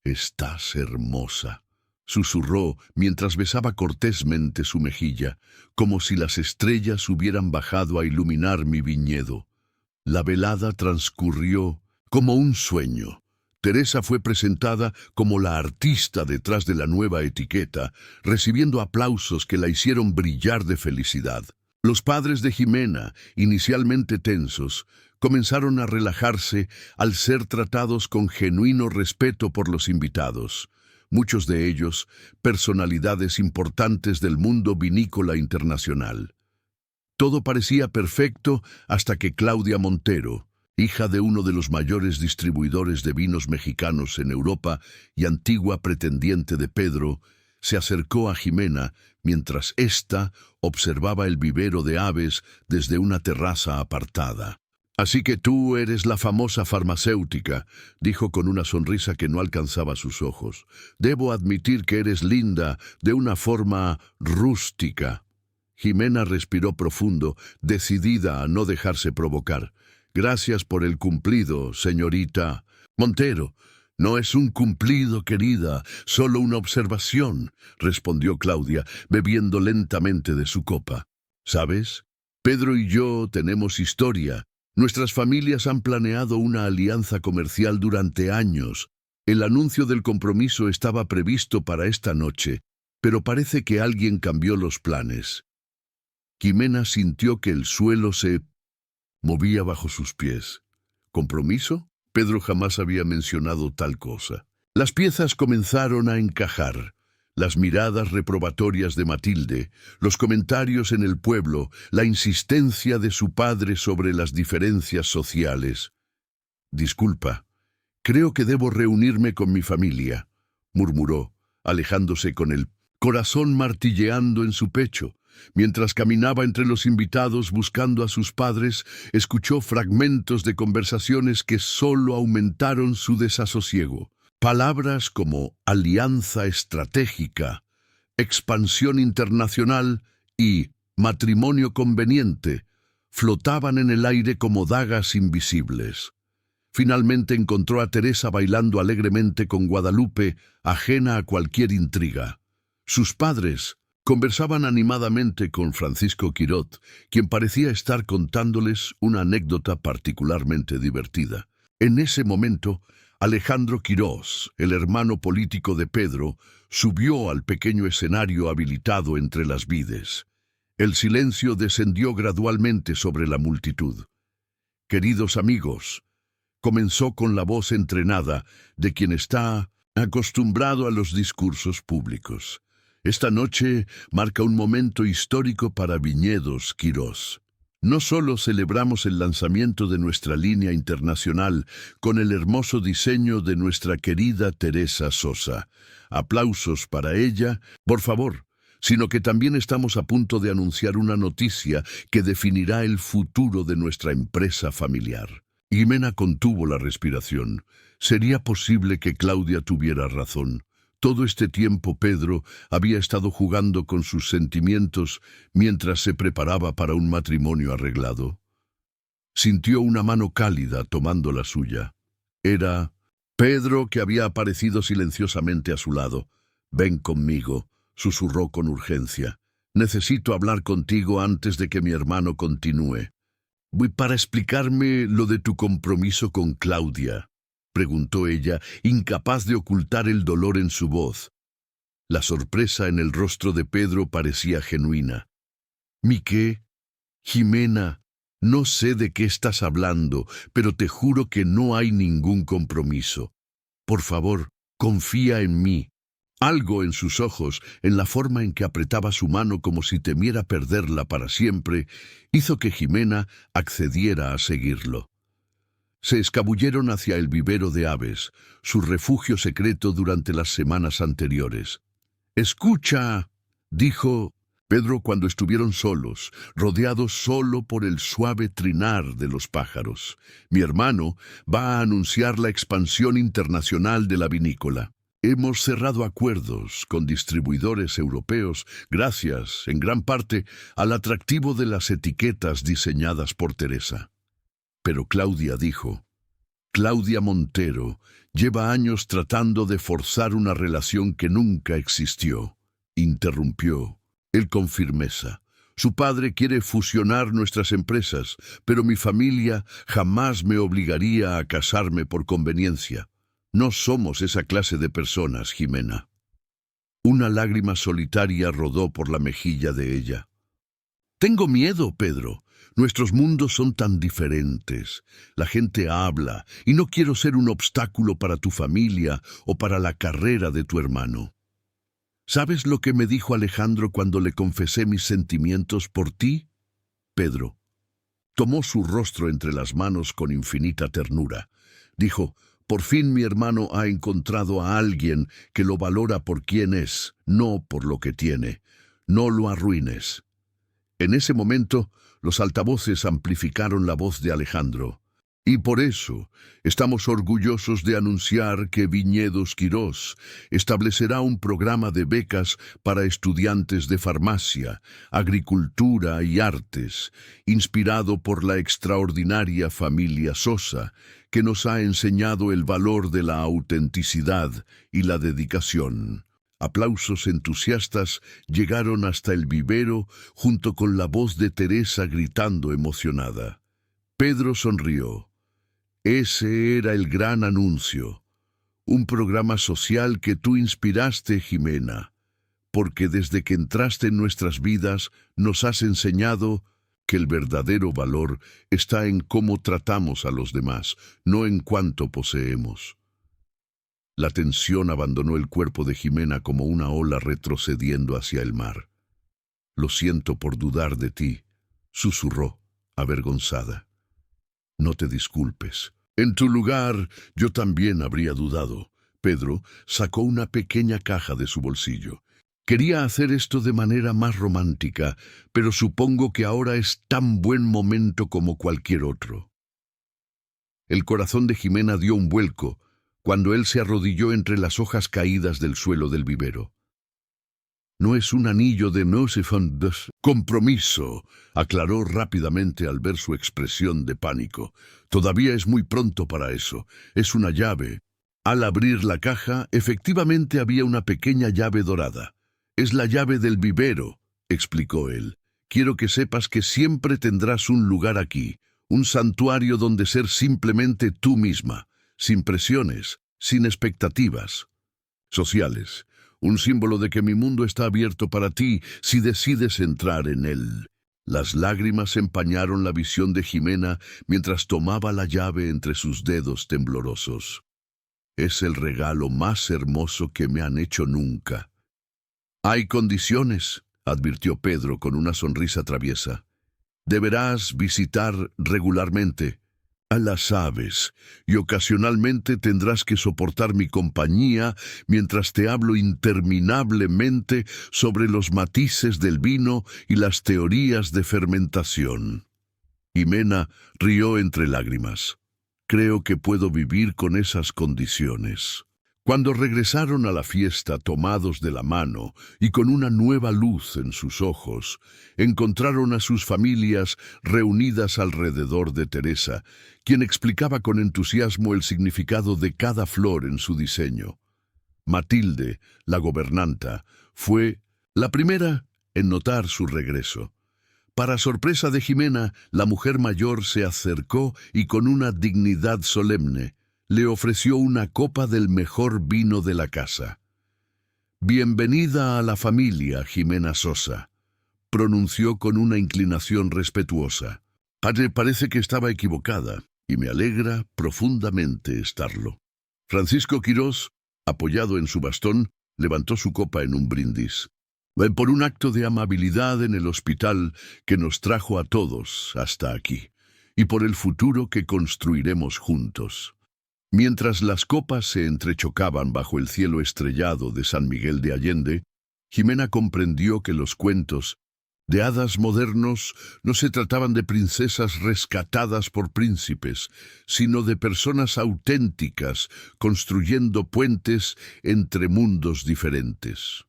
«Estás hermosa», susurró mientras besaba cortésmente su mejilla, como si las estrellas hubieran bajado a iluminar mi viñedo. La velada transcurrió como un sueño. Teresa fue presentada como la artista detrás de la nueva etiqueta, recibiendo aplausos que la hicieron brillar de felicidad. Los padres de Ximena, inicialmente tensos, comenzaron a relajarse al ser tratados con genuino respeto por los invitados, muchos de ellos personalidades importantes del mundo vinícola internacional. Todo parecía perfecto hasta que Claudia Montero, hija de uno de los mayores distribuidores de vinos mexicanos en Europa y antigua pretendiente de Pedro, se acercó a Ximena mientras ésta observaba el vivero de aves desde una terraza apartada. «Así que tú eres la famosa farmacéutica», dijo con una sonrisa que no alcanzaba sus ojos. «Debo admitir que eres linda de una forma rústica». Ximena respiró profundo, decidida a no dejarse provocar. «Gracias por el cumplido, señorita Montero». «No es un cumplido, querida, solo una observación», respondió Claudia, bebiendo lentamente de su copa. «¿Sabes? Pedro y yo tenemos historia. Nuestras familias han planeado una alianza comercial durante años. El anuncio del compromiso estaba previsto para esta noche, pero parece que alguien cambió los planes». Ximena sintió que el suelo se movía bajo sus pies. ¿Compromiso? Pedro jamás había mencionado tal cosa. Las piezas comenzaron a encajar. Las miradas reprobatorias de Matilde, los comentarios en el pueblo, la insistencia de su padre sobre las diferencias sociales. «Disculpa, creo que debo reunirme con mi familia», murmuró, alejándose con el corazón martilleando en su pecho. Mientras caminaba entre los invitados buscando a sus padres, escuchó fragmentos de conversaciones que solo aumentaron su desasosiego. Palabras como alianza estratégica, expansión internacional y matrimonio conveniente flotaban en el aire como dagas invisibles. Finalmente encontró a Teresa bailando alegremente con Guadalupe, ajena a cualquier intriga. Sus padres conversaban animadamente con Francisco Quirós, quien parecía estar contándoles una anécdota particularmente divertida. En ese momento, Alejandro Quirós, el hermano político de Pedro, subió al pequeño escenario habilitado entre las vides. El silencio descendió gradualmente sobre la multitud. «Queridos amigos», comenzó con la voz entrenada de quien está acostumbrado a los discursos públicos. «Esta noche marca un momento histórico para Viñedos Quirós. No solo celebramos el lanzamiento de nuestra línea internacional con el hermoso diseño de nuestra querida Teresa Sosa. Aplausos para ella, por favor, sino que también estamos a punto de anunciar una noticia que definirá el futuro de nuestra empresa familiar. Jimena contuvo la respiración. ¿Sería posible que Claudia tuviera razón? Todo este tiempo Pedro había estado jugando con sus sentimientos mientras se preparaba para un matrimonio arreglado. Sintió una mano cálida tomando la suya. Era Pedro, que había aparecido silenciosamente a su lado. «Ven conmigo», susurró con urgencia. «Necesito hablar contigo antes de que mi hermano continúe». «Voy para explicarme lo de tu compromiso con Claudia», preguntó ella, incapaz de ocultar el dolor en su voz. La sorpresa en el rostro de Pedro parecía genuina. «¿Mi qué? Jimena, no sé de qué estás hablando, pero te juro que no hay ningún compromiso. Por favor, confía en mí». Algo en sus ojos, en la forma en que apretaba su mano como si temiera perderla para siempre, hizo que Jimena accediera a seguirlo. Se escabulleron hacia el vivero de aves, su refugio secreto durante las semanas anteriores. «Escucha», dijo Pedro cuando estuvieron solos, rodeados solo por el suave trinar de los pájaros. «Mi hermano va a anunciar la expansión internacional de la vinícola. Hemos cerrado acuerdos con distribuidores europeos gracias, en gran parte, al atractivo de las etiquetas diseñadas por Teresa». Pero Claudia dijo, «Claudia Montero lleva años tratando de forzar una relación que nunca existió», interrumpió él con firmeza. «Su padre quiere fusionar nuestras empresas, pero mi familia jamás me obligaría a casarme por conveniencia. No somos esa clase de personas, Jimena». Una lágrima solitaria rodó por la mejilla de ella. «Tengo miedo, Pedro. Nuestros mundos son tan diferentes. La gente habla, y no quiero ser un obstáculo para tu familia o para la carrera de tu hermano. ¿Sabes lo que me dijo Alejandro cuando le confesé mis sentimientos por ti?» Pedro tomó su rostro entre las manos con infinita ternura. Dijo, «Por fin mi hermano ha encontrado a alguien que lo valora por quien es, no por lo que tiene. No lo arruines». En ese momento, los altavoces amplificaron la voz de Alejandro. «Y por eso estamos orgullosos de anunciar que Viñedos Quirós establecerá un programa de becas para estudiantes de farmacia, agricultura y artes, inspirado por la extraordinaria familia Sosa, que nos ha enseñado el valor de la autenticidad y la dedicación». Aplausos entusiastas llegaron hasta el vivero junto con la voz de Teresa gritando emocionada. Pedro sonrió. «Ese era el gran anuncio. Un programa social que tú inspiraste, Jimena, porque desde que entraste en nuestras vidas nos has enseñado que el verdadero valor está en cómo tratamos a los demás, no en cuánto poseemos». La tensión abandonó el cuerpo de Jimena como una ola retrocediendo hacia el mar. «Lo siento por dudar de ti», susurró, avergonzada. «No te disculpes. En tu lugar, yo también habría dudado». Pedro sacó una pequeña caja de su bolsillo. «Quería hacer esto de manera más romántica, pero supongo que ahora es tan buen momento como cualquier otro». El corazón de Jimena dio un vuelco cuando él se arrodilló entre las hojas caídas del suelo del vivero. «No es un anillo de compromiso», aclaró rápidamente al ver su expresión de pánico. «Todavía es muy pronto para eso. Es una llave». Al abrir la caja, efectivamente había una pequeña llave dorada. «Es la llave del vivero», explicó él. «Quiero que sepas que siempre tendrás un lugar aquí, un santuario donde ser simplemente tú misma, sin presiones, sin expectativas sociales. Un símbolo de que mi mundo está abierto para ti si decides entrar en él». Las lágrimas empañaron la visión de Jimena mientras tomaba la llave entre sus dedos temblorosos. «Es el regalo más hermoso que me han hecho nunca». «Hay condiciones», advirtió Pedro con una sonrisa traviesa. Deberás visitar regularmente a las aves y ocasionalmente tendrás que soportar mi compañía mientras te hablo interminablemente sobre los matices del vino y las teorías de fermentación. Jimena rió entre lágrimas. Creo que puedo vivir con esas condiciones. Cuando regresaron a la fiesta tomados de la mano y con una nueva luz en sus ojos, encontraron a sus familias reunidas alrededor de Teresa, quien explicaba con entusiasmo el significado de cada flor en su diseño. Matilde, la gobernanta, fue la primera en notar su regreso. Para sorpresa de Jimena, la mujer mayor se acercó y con una dignidad solemne le ofreció una copa del mejor vino de la casa. «Bienvenida a la familia, Jimena Sosa», pronunció con una inclinación respetuosa. «Padre, parece que estaba equivocada, y me alegra profundamente estarlo». Francisco Quirós, apoyado en su bastón, levantó su copa en un brindis. «Por un acto de amabilidad en el hospital que nos trajo a todos hasta aquí, y por el futuro que construiremos juntos». Mientras las copas se entrechocaban bajo el cielo estrellado de San Miguel de Allende, Jimena comprendió que los cuentos de hadas modernos no se trataban de princesas rescatadas por príncipes, sino de personas auténticas construyendo puentes entre mundos diferentes.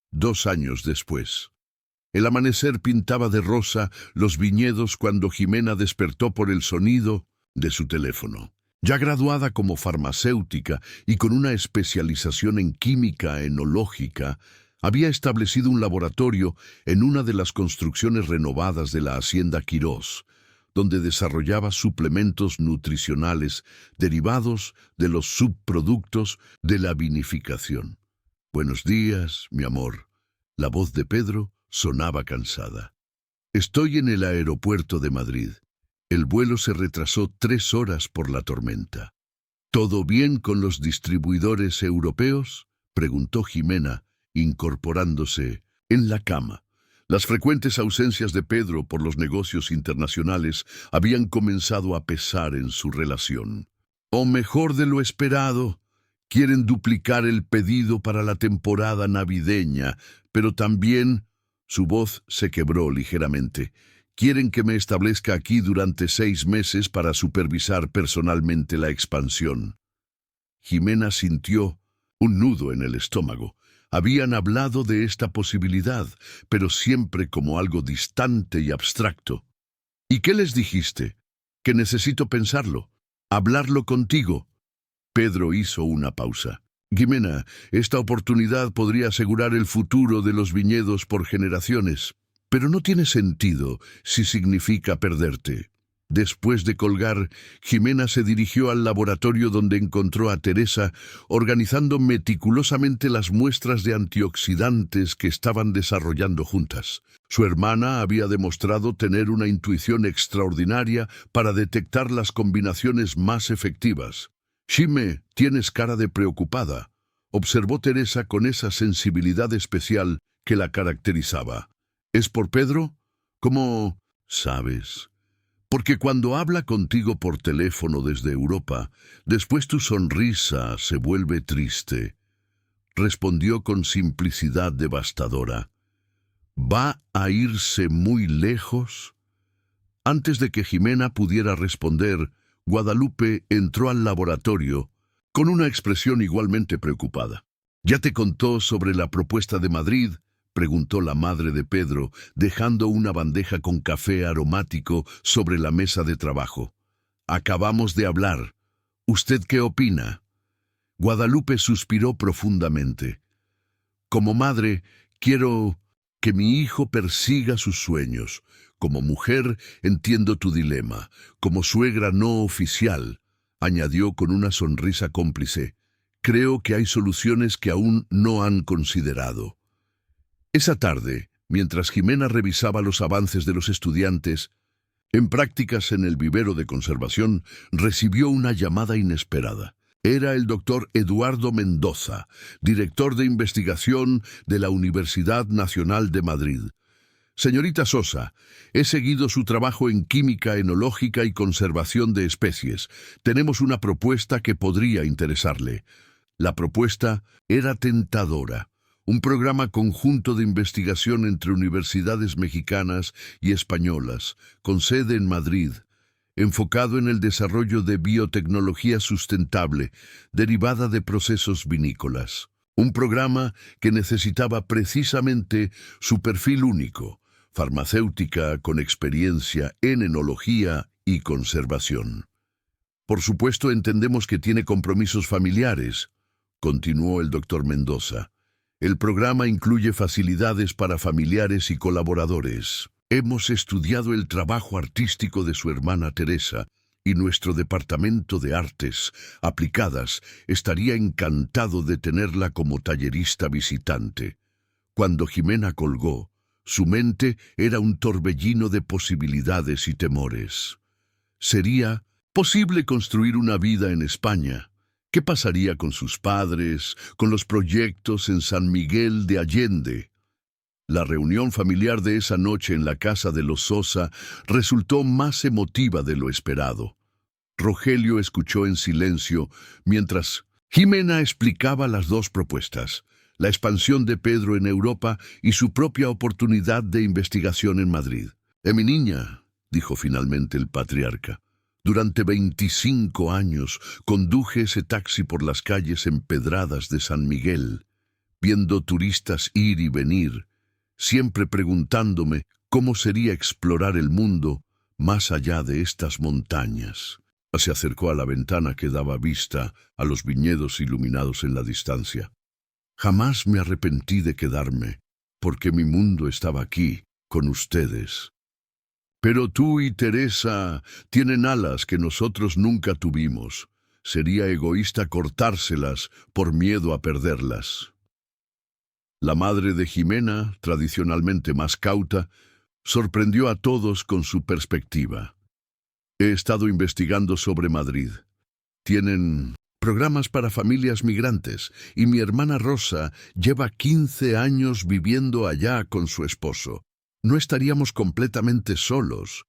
2 años después, el amanecer pintaba de rosa los viñedos cuando Jimena despertó por el sonido de su teléfono. Ya graduada como farmacéutica y con una especialización en química enológica, había establecido un laboratorio en una de las construcciones renovadas de la Hacienda Quirós, donde desarrollaba suplementos nutricionales derivados de los subproductos de la vinificación. «Buenos días, mi amor». La voz de Pedro sonaba cansada. «Estoy en el aeropuerto de Madrid. El vuelo se retrasó 3 horas por la tormenta». «¿Todo bien con los distribuidores europeos?», preguntó Jimena, incorporándose en la cama. Las frecuentes ausencias de Pedro por los negocios internacionales habían comenzado a pesar en su relación. «O mejor de lo esperado. Quieren duplicar el pedido para la temporada navideña, pero también...» Su voz se quebró ligeramente. «Quieren que me establezca aquí durante 6 meses para supervisar personalmente la expansión». Jimena sintió un nudo en el estómago. Habían hablado de esta posibilidad, pero siempre como algo distante y abstracto. «¿Y qué les dijiste?» «Que necesito pensarlo, hablarlo contigo». Pedro hizo una pausa. «Jimena, esta oportunidad podría asegurar el futuro de los viñedos por generaciones, pero no tiene sentido si significa perderte». Después de colgar, Jimena se dirigió al laboratorio donde encontró a Teresa organizando meticulosamente las muestras de antioxidantes que estaban desarrollando juntas. Su hermana había demostrado tener una intuición extraordinaria para detectar las combinaciones más efectivas. «Jime, tienes cara de preocupada», observó Teresa con esa sensibilidad especial que la caracterizaba. «¿Es por Pedro? ¿Cómo sabes?» «Porque cuando habla contigo por teléfono desde Europa, después tu sonrisa se vuelve triste», respondió con simplicidad devastadora. «¿Va a irse muy lejos?» Antes de que Jimena pudiera responder, Guadalupe entró al laboratorio con una expresión igualmente preocupada. «¿Ya te contó sobre la propuesta de Madrid?», preguntó la madre de Pedro, dejando una bandeja con café aromático sobre la mesa de trabajo. «Acabamos de hablar. ¿Usted qué opina?» Guadalupe suspiró profundamente. «Como madre, quiero que mi hijo persiga sus sueños. Como mujer, entiendo tu dilema. Como suegra no oficial», añadió con una sonrisa cómplice, «creo que hay soluciones que aún no han considerado». Esa tarde, mientras Jimena revisaba los avances de los estudiantes en prácticas en el vivero de conservación, recibió una llamada inesperada. Era el doctor Eduardo Mendoza, director de investigación de la Universidad Nacional de Madrid. Señorita Sosa, he seguido su trabajo en química enológica y conservación de especies. Tenemos una propuesta que podría interesarle. La propuesta era tentadora. Un programa conjunto de investigación entre universidades mexicanas y españolas, con sede en Madrid, enfocado en el desarrollo de biotecnología sustentable derivada de procesos vinícolas. Un programa que necesitaba precisamente su perfil único, farmacéutica con experiencia en enología y conservación. Por supuesto, entendemos que tiene compromisos familiares, continuó el doctor Mendoza. El programa incluye facilidades para familiares y colaboradores. Hemos estudiado el trabajo artístico de su hermana Teresa y nuestro departamento de artes aplicadas estaría encantado de tenerla como tallerista visitante. Cuando Jimena colgó, su mente era un torbellino de posibilidades y temores. ¿Sería posible construir una vida en España? ¿Qué pasaría con sus padres, con los proyectos en San Miguel de Allende? La reunión familiar de esa noche en la casa de los Sosa resultó más emotiva de lo esperado. Rogelio escuchó en silencio mientras Jimena explicaba las dos propuestas, la expansión de Pedro en Europa y su propia oportunidad de investigación en Madrid. Mi niña, dijo finalmente el patriarca, durante 25 años conduje ese taxi por las calles empedradas de San Miguel, viendo turistas ir y venir, siempre preguntándome cómo sería explorar el mundo más allá de estas montañas. Se acercó a la ventana que daba vista a los viñedos iluminados en la distancia. Jamás me arrepentí de quedarme, porque mi mundo estaba aquí, con ustedes. Pero tú y Teresa tienen alas que nosotros nunca tuvimos. Sería egoísta cortárselas por miedo a perderlas. La madre de Jimena, tradicionalmente más cauta, sorprendió a todos con su perspectiva. He estado investigando sobre Madrid. Tienen programas para familias migrantes y mi hermana Rosa lleva 15 años viviendo allá con su esposo. No estaríamos completamente solos.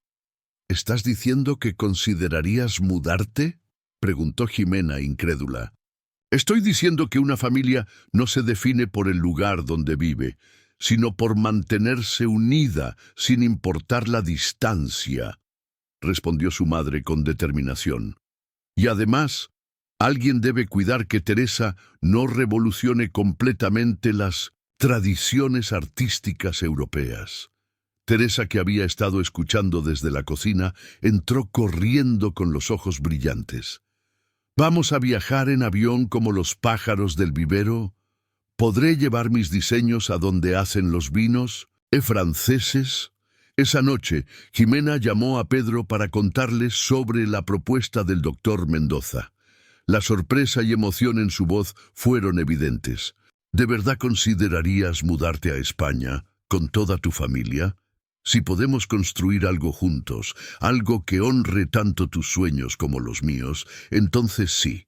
¿Estás diciendo que considerarías mudarte?, preguntó Jimena, incrédula. Estoy diciendo que una familia no se define por el lugar donde vive, sino por mantenerse unida sin importar la distancia, respondió su madre con determinación. Y además, alguien debe cuidar que Teresa no revolucione completamente las tradiciones artísticas europeas. Teresa, que había estado escuchando desde la cocina, entró corriendo con los ojos brillantes. ¿Vamos a viajar en avión como los pájaros del vivero? ¿Podré llevar mis diseños a donde hacen los vinos? ¿Franceses? Esa noche, Jimena llamó a Pedro para contarle sobre la propuesta del doctor Mendoza. La sorpresa y emoción en su voz fueron evidentes. ¿De verdad considerarías mudarte a España con toda tu familia? Si podemos construir algo juntos, algo que honre tanto tus sueños como los míos, entonces sí.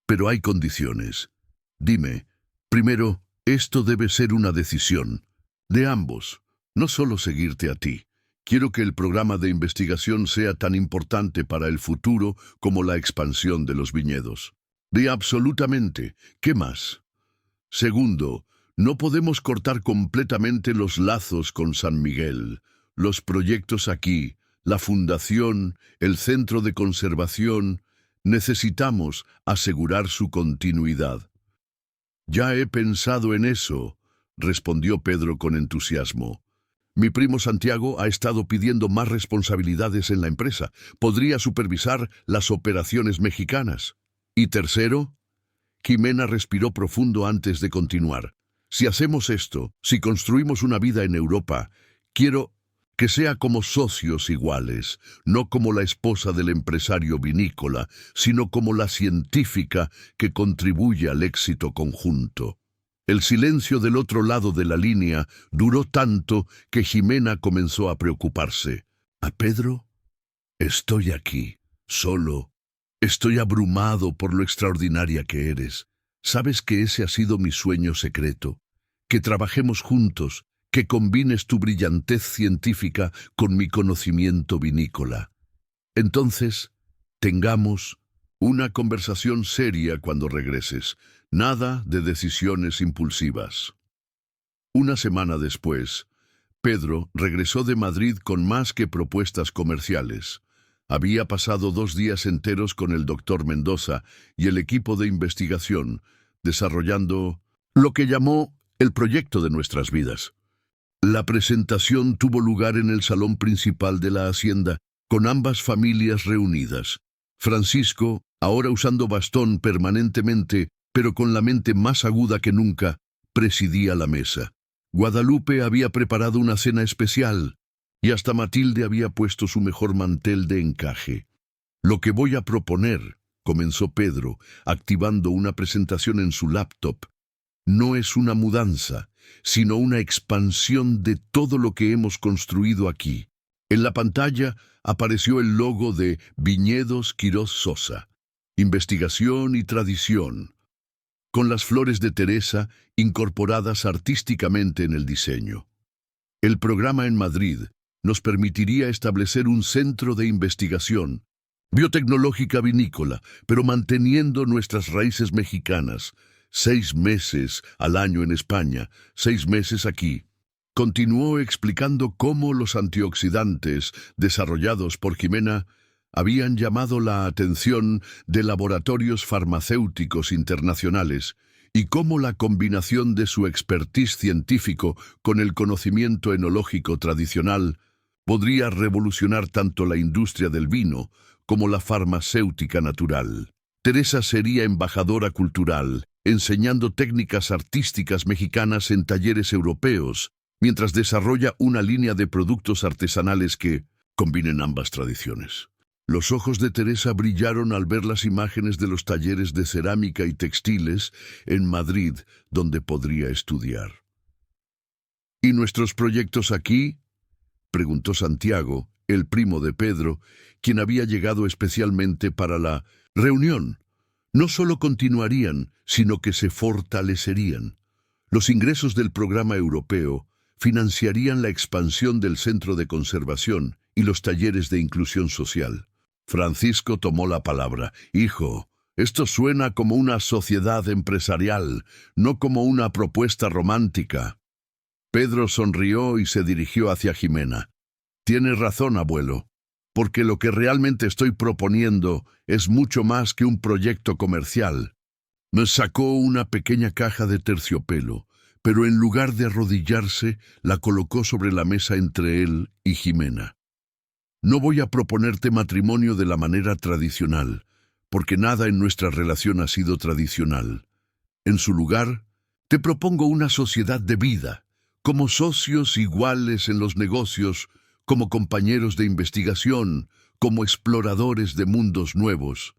Pero hay condiciones. Dime, primero, esto debe ser una decisión de ambos, no solo seguirte a ti. Quiero que el programa de investigación sea tan importante para el futuro como la expansión de los viñedos. Absolutamente. ¿Qué más? Segundo, no podemos cortar completamente los lazos con San Miguel. Los proyectos aquí, la fundación, el centro de conservación, necesitamos asegurar su continuidad. Ya he pensado en eso, respondió Pedro con entusiasmo. Mi primo Santiago ha estado pidiendo más responsabilidades en la empresa. Podría supervisar las operaciones mexicanas. Y tercero, Jimena respiró profundo antes de continuar. Si hacemos esto, si construimos una vida en Europa, quiero que sea como socios iguales, no como la esposa del empresario vinícola, sino como la científica que contribuye al éxito conjunto. El silencio del otro lado de la línea duró tanto que Jimena comenzó a preocuparse. ¿A Pedro? Estoy aquí, solo. Estoy abrumado por lo extraordinaria que eres. Sabes que ese ha sido mi sueño secreto. Que trabajemos juntos, que combines tu brillantez científica con mi conocimiento vinícola. Entonces, tengamos una conversación seria cuando regreses. Nada de decisiones impulsivas. Una semana después, Pedro regresó de Madrid con más que propuestas comerciales. Había pasado 2 días enteros con el doctor Mendoza y el equipo de investigación, desarrollando lo que llamó el proyecto de nuestras vidas. La presentación tuvo lugar en el salón principal de la hacienda, con ambas familias reunidas. Francisco, ahora usando bastón permanentemente, pero con la mente más aguda que nunca, presidía la mesa. Guadalupe había preparado una cena especial, y hasta Matilde había puesto su mejor mantel de encaje. Lo que voy a proponer, comenzó Pedro, activando una presentación en su laptop, no es una mudanza, sino una expansión de todo lo que hemos construido aquí. En la pantalla apareció el logo de Viñedos Quirós Sosa, investigación y tradición, con las flores de Teresa incorporadas artísticamente en el diseño. El programa en Madrid nos permitiría establecer un centro de investigación biotecnológica vinícola, pero manteniendo nuestras raíces mexicanas. 6 meses al año en España, 6 meses aquí. Continuó explicando cómo los antioxidantes desarrollados por Ximena habían llamado la atención de laboratorios farmacéuticos internacionales y cómo la combinación de su expertise científico con el conocimiento enológico tradicional podría revolucionar tanto la industria del vino como la farmacéutica natural. Teresa sería embajadora cultural, enseñando técnicas artísticas mexicanas en talleres europeos, mientras desarrolla una línea de productos artesanales que combinen ambas tradiciones. Los ojos de Teresa brillaron al ver las imágenes de los talleres de cerámica y textiles en Madrid, donde podría estudiar. ¿Y nuestros proyectos aquí?, preguntó Santiago, el primo de Pedro, quien había llegado especialmente para la reunión. No solo continuarían, sino que se fortalecerían. Los ingresos del programa europeo financiarían la expansión del centro de conservación y los talleres de inclusión social. Francisco tomó la palabra. Hijo, esto suena como una sociedad empresarial, no como una propuesta romántica. Pedro sonrió y se dirigió hacia Ximena. Tienes razón, abuelo, porque lo que realmente estoy proponiendo es mucho más que un proyecto comercial. Me sacó una pequeña caja de terciopelo, pero en lugar de arrodillarse, la colocó sobre la mesa entre él y Ximena. No voy a proponerte matrimonio de la manera tradicional, porque nada en nuestra relación ha sido tradicional. En su lugar, te propongo una sociedad de vida, como socios iguales en los negocios, como compañeros de investigación, como exploradores de mundos nuevos.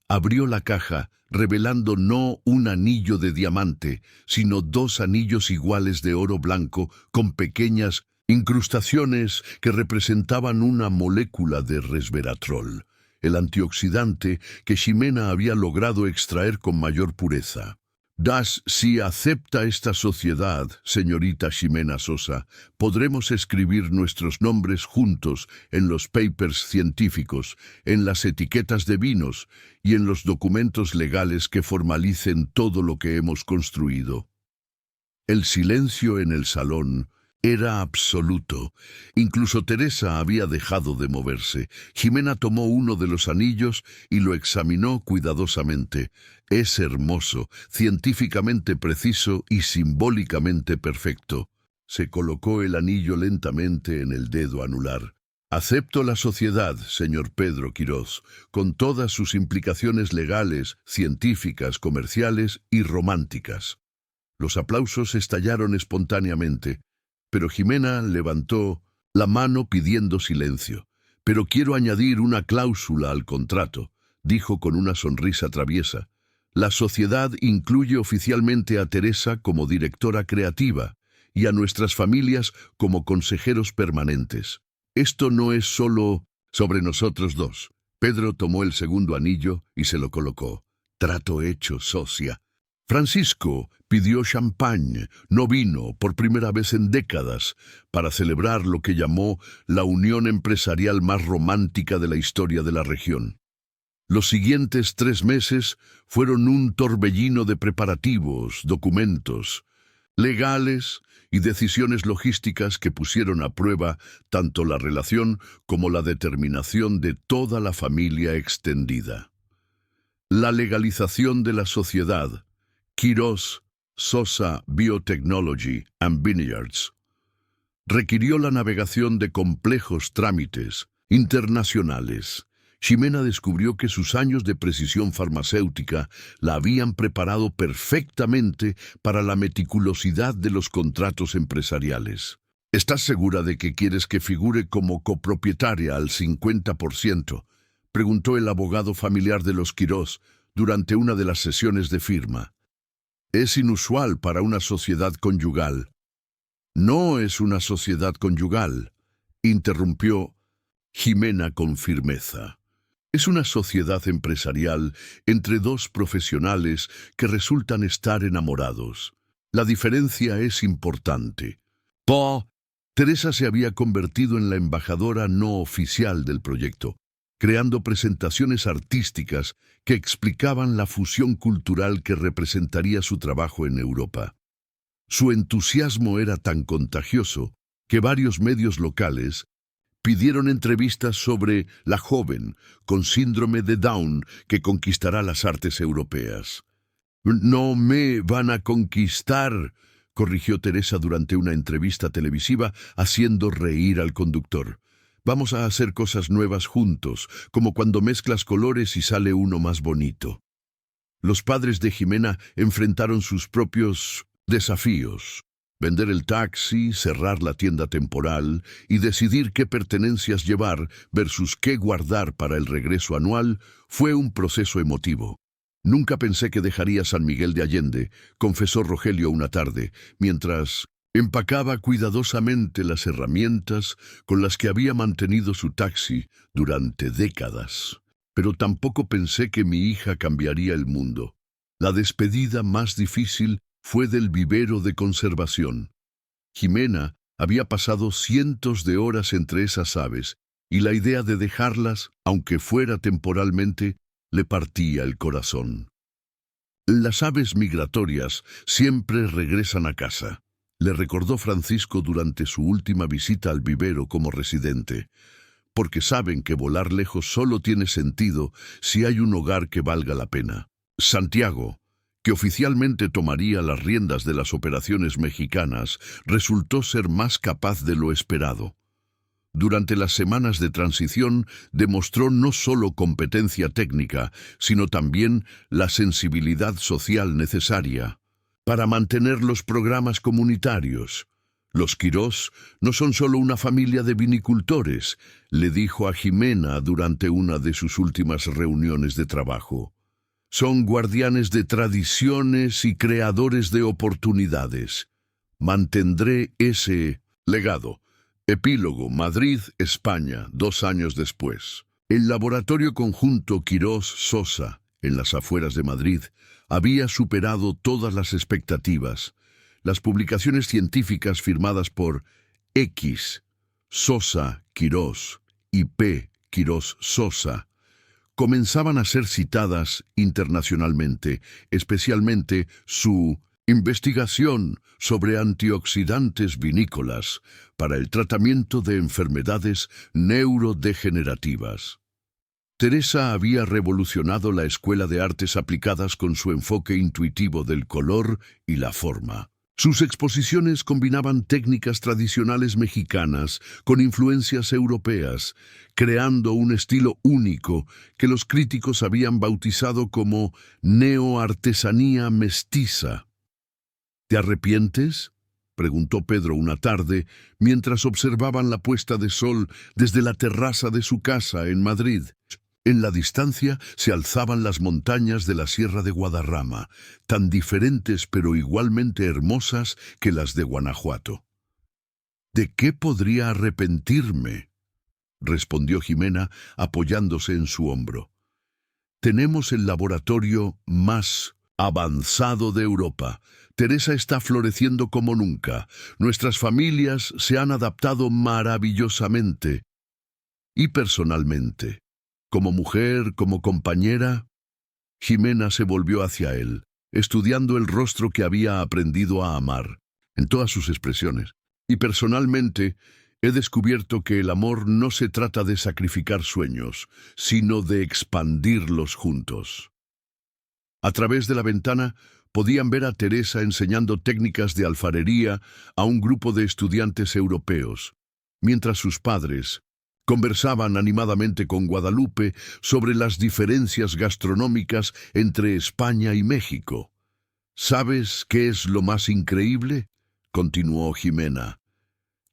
Abrió la caja, revelando no un anillo de diamante, sino 2 anillos iguales de oro blanco con pequeñas incrustaciones que representaban una molécula de resveratrol, el antioxidante que Ximena había logrado extraer con mayor pureza. Si acepta esta sociedad, señorita Ximena Sosa, podremos escribir nuestros nombres juntos en los papers científicos, en las etiquetas de vinos y en los documentos legales que formalicen todo lo que hemos construido. El silencio en el salón era absoluto. Incluso Teresa había dejado de moverse. Ximena tomó uno de los anillos y lo examinó cuidadosamente. Es hermoso, científicamente preciso y simbólicamente perfecto. Se colocó el anillo lentamente en el dedo anular. Acepto la sociedad, señor Pedro Quirós, con todas sus implicaciones legales, científicas, comerciales y románticas. Los aplausos estallaron espontáneamente, pero Ximena levantó la mano pidiendo silencio. Pero quiero añadir una cláusula al contrato, dijo con una sonrisa traviesa. La sociedad incluye oficialmente a Teresa como directora creativa y a nuestras familias como consejeros permanentes. Esto no es solo sobre nosotros dos. Pedro tomó el segundo anillo y se lo colocó. Trato hecho, socia. Francisco pidió champán, no vino por primera vez en décadas, para celebrar lo que llamó la unión empresarial más romántica de la historia de la región. Los siguientes 3 meses fueron un torbellino de preparativos, documentos legales y decisiones logísticas que pusieron a prueba tanto la relación como la determinación de toda la familia extendida. La legalización de la sociedad, Quirós Sosa Biotechnology and Vineyards, requirió la navegación de complejos trámites internacionales. Ximena descubrió que sus años de precisión farmacéutica la habían preparado perfectamente para la meticulosidad de los contratos empresariales. ¿Estás segura de que quieres que figure como copropietaria al 50%? Preguntó el abogado familiar de los Quirós durante una de las sesiones de firma. Es inusual para una sociedad conyugal. No es una sociedad conyugal, interrumpió Ximena con firmeza. Es una sociedad empresarial entre 2 profesionales que resultan estar enamorados. La diferencia es importante. Teresa se había convertido en la embajadora no oficial del proyecto, creando presentaciones artísticas que explicaban la fusión cultural que representaría su trabajo en Europa. Su entusiasmo era tan contagioso que varios medios locales pidieron entrevistas sobre la joven con síndrome de Down que conquistará las artes europeas. «No me van a conquistar», corrigió Teresa durante una entrevista televisiva, haciendo reír al conductor. «Vamos a hacer cosas nuevas juntos, como cuando mezclas colores y sale uno más bonito». Los padres de Ximena enfrentaron sus propios desafíos. Vender el taxi, cerrar la tienda temporal y decidir qué pertenencias llevar versus qué guardar para el regreso anual fue un proceso emotivo. «Nunca pensé que dejaría San Miguel de Allende», confesó Rogelio una tarde, mientras empacaba cuidadosamente las herramientas con las que había mantenido su taxi durante décadas. «Pero tampoco pensé que mi hija cambiaría el mundo. La despedida más difícil fue del vivero de conservación. Ximena había pasado cientos de horas entre esas aves, y la idea de dejarlas, aunque fuera temporalmente, le partía el corazón. Las aves migratorias siempre regresan a casa, le recordó Francisco durante su última visita al vivero como residente, porque saben que volar lejos solo tiene sentido si hay un hogar que valga la pena. Santiago, que oficialmente tomaría las riendas de las operaciones mexicanas, resultó ser más capaz de lo esperado. Durante las semanas de transición demostró no solo competencia técnica, sino también la sensibilidad social necesaria para mantener los programas comunitarios. «Los Quirós no son solo una familia de vinicultores», le dijo a Ximena durante una de sus últimas reuniones de trabajo. «Son guardianes de tradiciones y creadores de oportunidades. Mantendré ese legado». Epílogo, Madrid, España, 2 años después. El laboratorio conjunto Quirós Sosa, en las afueras de Madrid, había superado todas las expectativas. Las publicaciones científicas firmadas por X, Sosa Quirós y P. Quirós Sosa comenzaban a ser citadas internacionalmente, especialmente su investigación sobre antioxidantes vinícolas para el tratamiento de enfermedades neurodegenerativas. Teresa había revolucionado la escuela de artes aplicadas con su enfoque intuitivo del color y la forma. Sus exposiciones combinaban técnicas tradicionales mexicanas con influencias europeas, creando un estilo único que los críticos habían bautizado como neoartesanía mestiza. «¿Te arrepientes?», preguntó Pedro una tarde mientras observaban la puesta de sol desde la terraza de su casa en Madrid. En la distancia se alzaban las montañas de la Sierra de Guadarrama, tan diferentes pero igualmente hermosas que las de Guanajuato. «¿De qué podría arrepentirme?», respondió Ximena apoyándose en su hombro. «Tenemos el laboratorio más avanzado de Europa. Teresa está floreciendo como nunca. Nuestras familias se han adaptado maravillosamente. Y personalmente, como mujer, como compañera, Jimena se volvió hacia él, estudiando el rostro que había aprendido a amar, en todas sus expresiones. Y personalmente, he descubierto que el amor no se trata de sacrificar sueños, sino de expandirlos juntos. A través de la ventana podían ver a Teresa enseñando técnicas de alfarería a un grupo de estudiantes europeos, mientras sus padres conversaban animadamente con Guadalupe sobre las diferencias gastronómicas entre España y México. ¿Sabes qué es lo más increíble?, continuó Jimena.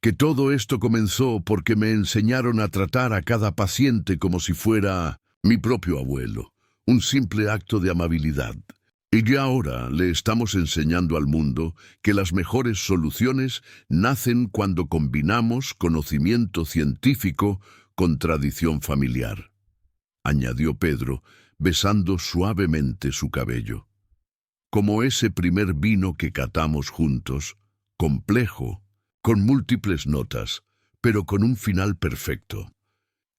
Que todo esto comenzó porque me enseñaron a tratar a cada paciente como si fuera mi propio abuelo, un simple acto de amabilidad. Y ya ahora le estamos enseñando al mundo que las mejores soluciones nacen cuando combinamos conocimiento científico con tradición familiar, añadió Pedro, besando suavemente su cabello. Como ese primer vino que catamos juntos, complejo, con múltiples notas, pero con un final perfecto.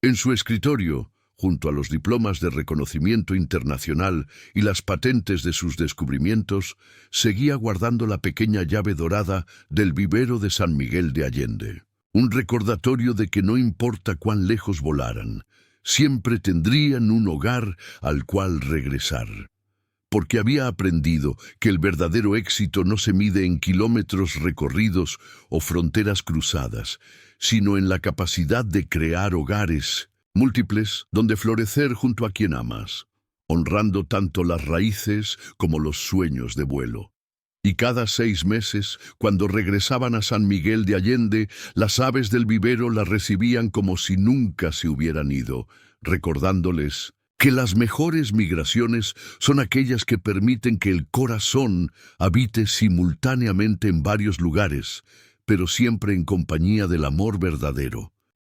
En su escritorio, junto a los diplomas de reconocimiento internacional y las patentes de sus descubrimientos, seguía guardando la pequeña llave dorada del vivero de San Miguel de Allende. Un recordatorio de que no importa cuán lejos volaran, siempre tendrían un hogar al cual regresar. Porque había aprendido que el verdadero éxito no se mide en kilómetros recorridos o fronteras cruzadas, sino en la capacidad de crear hogares múltiples donde florecer junto a quien amas, honrando tanto las raíces como los sueños de vuelo. Y cada 6 meses, cuando regresaban a San Miguel de Allende, las aves del vivero las recibían como si nunca se hubieran ido, recordándoles que las mejores migraciones son aquellas que permiten que el corazón habite simultáneamente en varios lugares, pero siempre en compañía del amor verdadero.